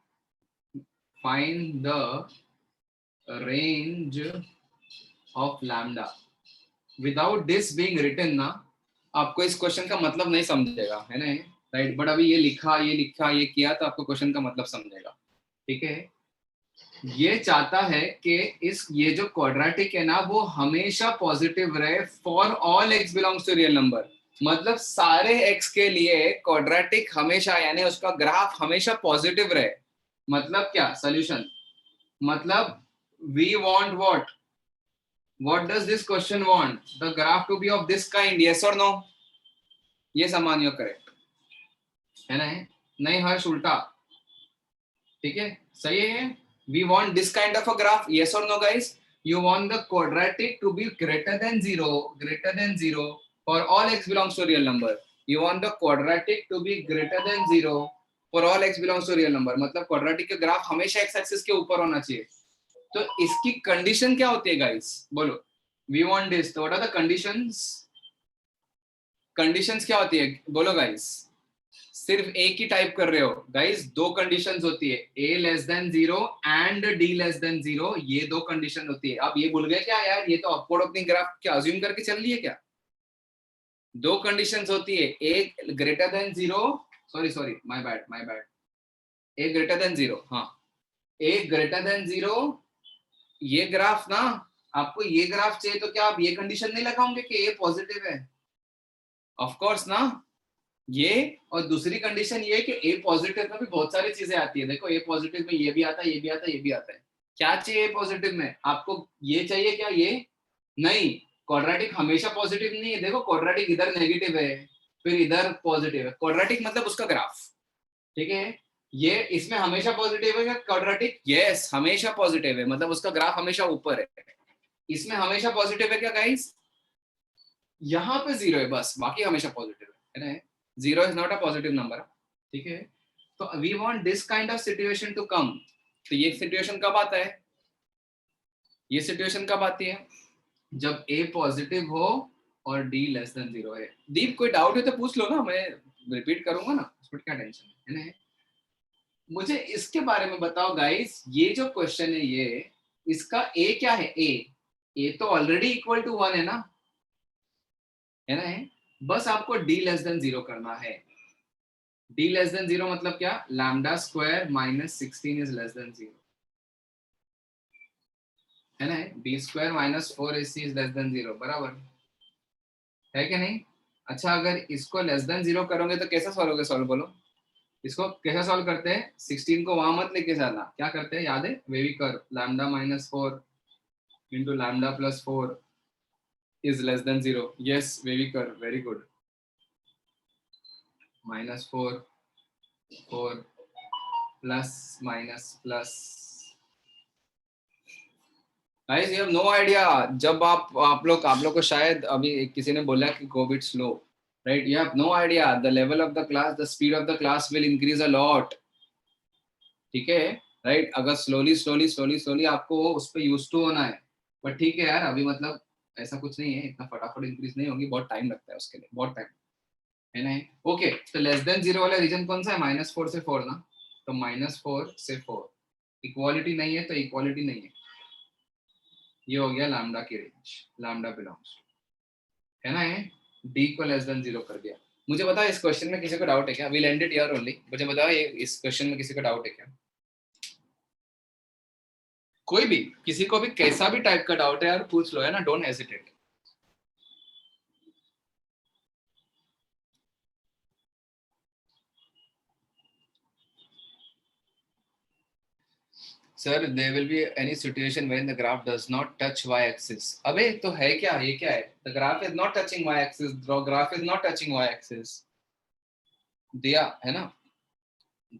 find the range of lambda. Without this being written ना, आपको इस क्वेश्चन का मतलब नहीं समझेगा, है ना, राइट? बट अभी ये लिखा ये किया तो आपको क्वेश्चन का मतलब समझेगा, ठीक है. ये चाहता है कि ये जो क्वाड्रेटिक है ना वो हमेशा पॉजिटिव रहे for all x belongs to real number. मतलब सारे x के लिए क्वाड्रेटिक हमेशा, यानी उसका ग्राफ हमेशा पॉजिटिव रहे. मतलब क्या सॉल्यूशन, मतलब we want what does this question want? The graph to be of this kind, yes or no? ये समान यो करेक्ट है ना, नहीं हर्ष उल्टा, ठीक है, सही है. We want this kind of a graph, yes or no guys? You want the quadratic to be greater than 0 for all x belongs to real number. You want the quadratic to be greater than 0 for all x belongs to real number. मतलब quadratic का graph हमेशा x axis के ऊपर होना चाहिए. तो इसकी condition क्या होती है गाइस, बोलो. We want this, तो what are the conditions? Conditions क्या होती है बोलो गाइस. सिर्फ एक ही टाइप कर रहे हो गाइस, दो कंडीशंस होती है, a less than 0 and d less than 0. ये दो कंडीशन होती है. आप ये भूल गए क्या यार, ये तो अपवर्ड ओपनिंग ग्राफ क्या अज्यूम करके चल रही है क्या? दो कंडीशंस होती है, a greater than 0, sorry my bad, a greater than 0, हाँ, a ग्रेटर देन 0. ये ग्राफ ना, आपको ये ग्राफ चाहिए तो क्या आप ये कंडीशन नहीं लगाओगे कि a पॉजिटिव है? ऑफ कोर्स ना. ये और दूसरी कंडीशन ये कि ए पॉजिटिव में भी बहुत सारी चीजें आती है. देखो ए पॉजिटिव में ये भी आता है, ये भी आता है, ये भी आता है. क्या चाहिए ए पॉजिटिव में आपको? ये चाहिए क्या? ये नहीं. क्वाड्रेटिक हमेशा पॉजिटिव नहीं है. देखो क्वाड्रेटिक इधर नेगेटिव है, फिर इधर पॉजिटिव है. क्वाड्रेटिक मतलब उसका ग्राफ, ठीक है. ये इसमें हमेशा पॉजिटिव है क्या क्वाड्रेटिक? यस, हमेशा पॉजिटिव है, मतलब उसका ग्राफ हमेशा ऊपर है. इसमें हमेशा पॉजिटिव है क्या गाइस? यहाँ पे 0 है बस, बाकी हमेशा पॉजिटिव है ना. 0 is not a positive number, ठीक है. तो we want this kind of situation to come. तो ये सिचुएशन कब आता है? ये सिचुएशन कब आती है? जब a पॉजिटिव हो और d लेस देन 0 है. दीप कोई डाउट है तो पूछ लो ना, मैं रिपीट करूंगा ना, उसमें क्या टेंशन है ना. मुझे इसके बारे में बताओ गाइस, ये जो क्वेश्चन है ये, इसका a क्या है? a तो ऑलरेडी इक्वल टू 1 है ना, है ना. बस आपको d लेस देन 0 करना है. d लेस देन 0 मतलब क्या, lambda square minus 16 is less than 0, है ना, d square minus 4ac is less than 0, बराबर है कि नहीं। अच्छा अगर इसको लेस देन 0 करोगे तो कैसे सॉल्व होगा, सॉल्व बोलो, इसको कैसे सॉल्व करते हैं, 16 को वहां मत लेके जाना, क्या करते हैं याद है, वेवी कर lambda minus 4 into lambda plus 4 is less than 0. Yes, very good, very good. Minus 4, 4 plus minus plus. Guys, you have no idea. जब आप लोग को शायद अभी किसी ने बोला कि go bit slow, right? You have no idea. The level of the class, the speed of the class will increase a lot. ठीक है, right? अगर slowly आपको उस पर used to होना है, but ठीक है यार, अभी मतलब ऐसा कुछ नहीं है, इतना फटाफट increase नहीं होगी, बहुत टाइम लगता है उसके लिए, बहुत टाइम है ना। ओके, तो लेस देन 0 वाला रीजन कौन सा है, -4 से 4 ना, तो -4 से 4 इक्वालिटी नहीं है, तो इक्वालिटी नहीं है, ये हो गया लैम्डा की रेंज, लैम्डा बिलोंग्स, है ना, ये d को लेस देन 0 कर दिया। मुझे बताओ इस क्वेश्चन में किसी को डाउट है क्या, we end it here only, मुझे बताओ ये इस क्वेश्चन में किसी को डाउट है क्या, कोई भी, किसी को भी कैसा भी टाइप का डाउट है यार पूछ लो, है ना, don't hesitate. Sir there will be any situation when the graph does not touch y-axis। अबे तो है क्या, ये क्या है, the graph is not touching y-axis, the graph is not touching y-axis, दिया है ना,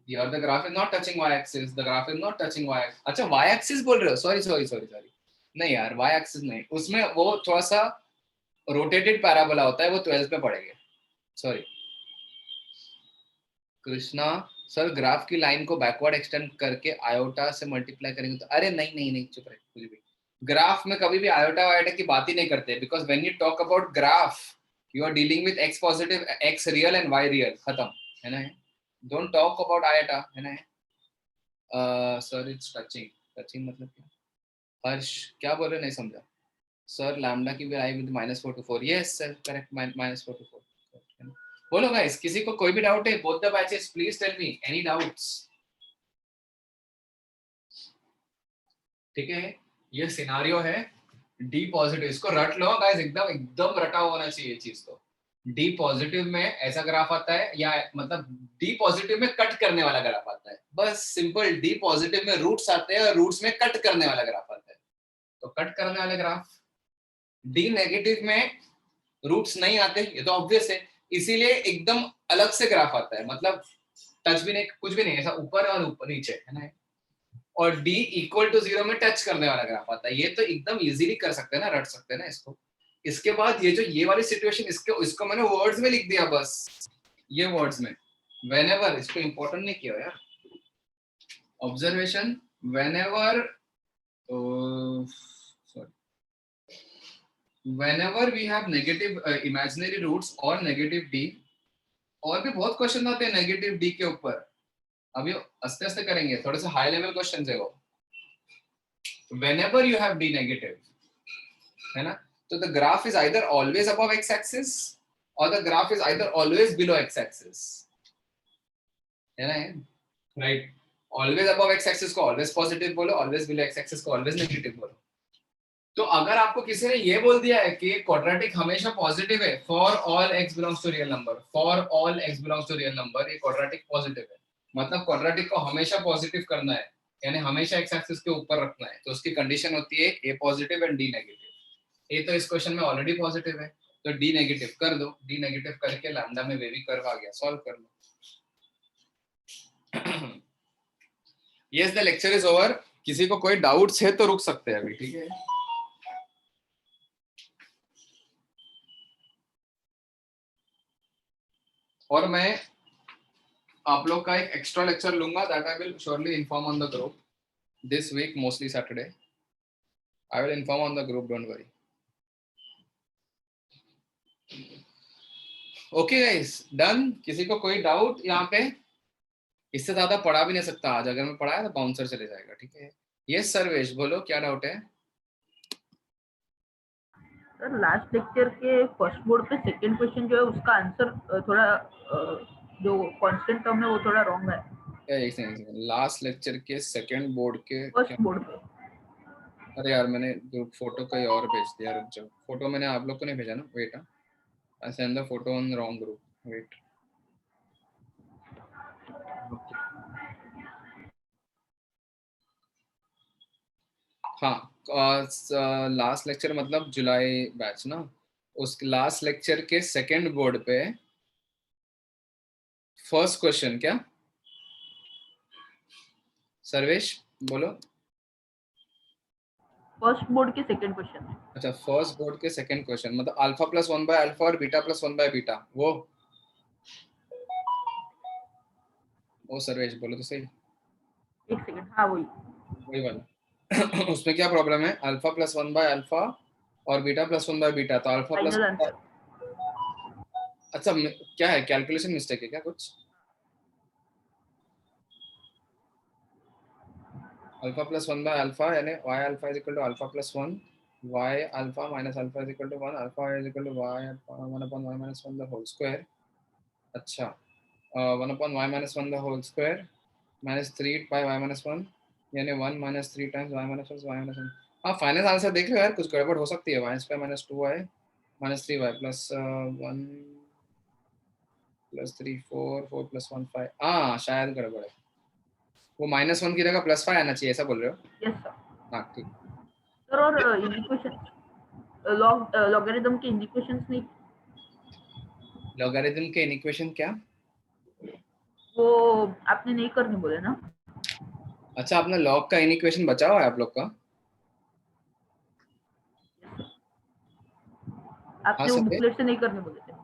here the graph is not touching y-axis, the graph is not touching y-axis। अच्छा y-axis बोल रहे हो, सॉरी नहीं यार, y-axis नहीं, उसमें वो थोड़ा सा रोटेटेड पैराबोला होता है, वो 12th में पढ़ेंगे, सॉरी कृष्णा सर, ग्राफ की लाइन को बैकवर्ड एक्सटेंड करके आयोटा से मल्टीप्लाई करेंगे तो, अरे नहीं चुप रहे, कुछ भी ग्राफ में कभी भी आयोटा वायोटा की बात ही नहीं करते, because when you talk about graph you are dealing with x positive, x real and y real, खत्म, है ना, डोंट टॉक अबाउट आयोटा, है ना। सर इट्स टचिंग, टचिंग मतलब क्या, हर्ष क्या बोल रहे, नहीं समझा सर, लैम्डा की value with -4 to 4, yes sir correct, -4 to 4, बोलो गाइस, किसी को कोई भी डाउट है, both the batches please tell me any doubts, ठीक है, ये सिनारियो है, डी पॉजिटिव, इसको रट लो गाइस, एकदम रटा होना चाहिए चीज, तो डी पॉजिटिव में ऐसा ग्राफ आता है, या मतलब डी पॉजिटिव में कट करने वाला ग्राफ आता है, बस सिंपल, डी पॉजिटिव में रूट्स आते हैं और रूट्स में कट करने वाला ग्राफ आता है, तो कट करने वाले ग्राफ, डी नेगेटिव में रूट्स नहीं आते, ये तो ऑब्वियस है, इसीलिए एकदम अलग से ग्राफ आता है, मतलब टच भी नहीं, कुछ भी नहीं, ऐसा ऊपर और ऊपर नीचे, है ना, और d इक्वल टू 0 में टच करने वाला ग्राफ आता है, ये तो एकदम इजीली कर सकते हैं ना, रट सकते हैं ना इसको। इसके बाद ये जो ये वाली सिचुएशन, इसको मैंने वर्ड्स में लिख दिया, बस ये वर्ड्स में, whenever, इसको इंपॉर्टेंट नहीं किया यार, observation, whenever whenever we have negative imaginary roots or negative d, और भी बहुत क्वेश्चन आते हैं नेगेटिव डी के ऊपर, अभी आस्ते आस्ते करेंगे, थोड़े से हाई लेवल क्वेश्चन है वो, whenever you have d negative, है ना, तो the graph is either always above x axis or the graph is either always below x axis, है ना, right, always above x axis को always positive बोलो, always below x axis को always negative बोलो। तो अगर आपको किसी ने ये बोल दिया है कि क्वाड्रेटिक हमेशा पॉजिटिव है, for all x belongs to real number, for all x belongs to real number, ये क्वाड्रेटिक पॉजिटिव है, मतलब क्वाड्रेटिक को हमेशा पॉजिटिव करना है, यानी हमेशा x एक्सिस के ऊपर रखना है, तो उसकी कंडीशन होती है a positive and d negative, a तो इस क्वेश्चन में ऑलरेडी पॉजिटिव है, तो d नेगेटिव कर दो, d नेगेटिव करके लैम्डा में वेवी कर्व आ गया, सॉल्व कर लो। Yes the lecture is over, किसी को कोई डाउट्स है तो रुक सकते हैं अभी, ठीक है, और मैं आप लोग का एक एक्स्ट्रा लेक्चर लूंगा, that I will surely inform on the group this week, mostly Saturday I will inform on the group, don't worry. Okay guys, done, किसी को कोई डाउट यहाँ पे, इससे ज्यादा पढ़ा भी नहीं सकता आज, अगर मैं पढ़ाया तो बाउंसर चले जाएगा, ठीक है। यस सर्वेश बोलो, क्या डाउट है सर? लास्ट लेक्चर के फर्स्ट बोर्ड पे सेकंड क्वेश्चन जो है उसका आंसर थोड़ा जो कांस्टेंट टर्म है वो थोड़ा रॉन्ग है। एक सेकंड, लास्ट लेक्चर के सेकंड बोर्ड के क्या? फर्स्ट बोर्ड पे। अरे यार मैंने ग्रुप फोटो कहीं और भेज दिया, रुक जाओ, फोटो मैंने आप लोग को नहीं भेजा ना, wait, I send the photo on wrong group, wait. हाँ, लास्ट लेक्चर मतलब जुलाई बैच ना, उस लास्ट लेक्चर के सेकंड बोर्ड पे फर्स्ट क्वेश्चन क्या? सर्वेश बोलो। फर्स्ट बोर्ड के सेकंड क्वेश्चन। अच्छा, फर्स्ट बोर्ड के सेकंड क्वेश्चन मतलब अल्फा प्लस 1 बाय अल्फा और बीटा प्लस 1 बाय बीटा, वो सर्वेश बोलो तो सही। एक सेकंड, हाँ वही वही वाला। उसमें क्या प्रॉब्लम है? अल्फा प्लस 1 बाय अल्फा और बीटा प्लस 1 बाय बीटा, तो अल्फा प्लस, फाइनल आंसर। अच्छा क्या है, कैलकुलेशन मिस्टेक है क्या कुछ? अल्फा प्लस 1 बाय अल्फा यानी y alpha is equal to alpha plus 1, y alpha minus alpha is equal to 1, alpha is equal to y 1 upon y minus 1 the whole square. अच्छा, 1 upon y minus 1 the whole square minus 3 by y minus 1 यानी 1 minus 3 times y minus 1 y minus 1। हाँ, final answer देख लो यार, कुछ गड़बड़ हो सकती है। y square minus 2y minus 3y plus 1 plus 3 4 4 plus 1 5, हाँ शायद गड़बड़ है, वो माइनस 1 की जगह प्लस 5 आना चाहिए, ऐसा बोल रहे हो? Yes sir. हाँ ठीक। सर और इक्वेशन लॉगरिथम के इक्वेशंस नहीं, लॉगरिथम के इक्वेशन क्या? वो आपने नहीं करने बोले ना? अच्छा, आपने लॉग का इक्वेशन बचा हुआ है आप लोग का? हाँ आपने वो सर, बुकलेट से नहीं करने बोले थे।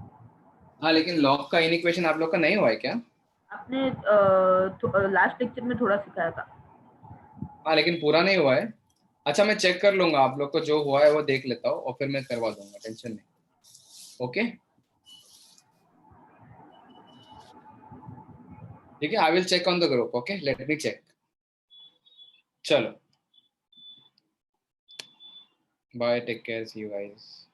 हाँ लेकिन लॉग का इक्वेशन आप लोग का नहीं हुआ है क्या? आपने लास्ट लेक्चर में थोड़ा सिखाया था। हाँ लेकिन पूरा नहीं हुआ है। अच्छा, मैं चेक कर लूंगा, आप लोग को जो हुआ है वो देख लेता हूँ और फिर मैं करवा दूंगा, टेंशन नहीं। ओके ठीक है, I will check on the group, okay let me check. चलो bye, take care, see you guys.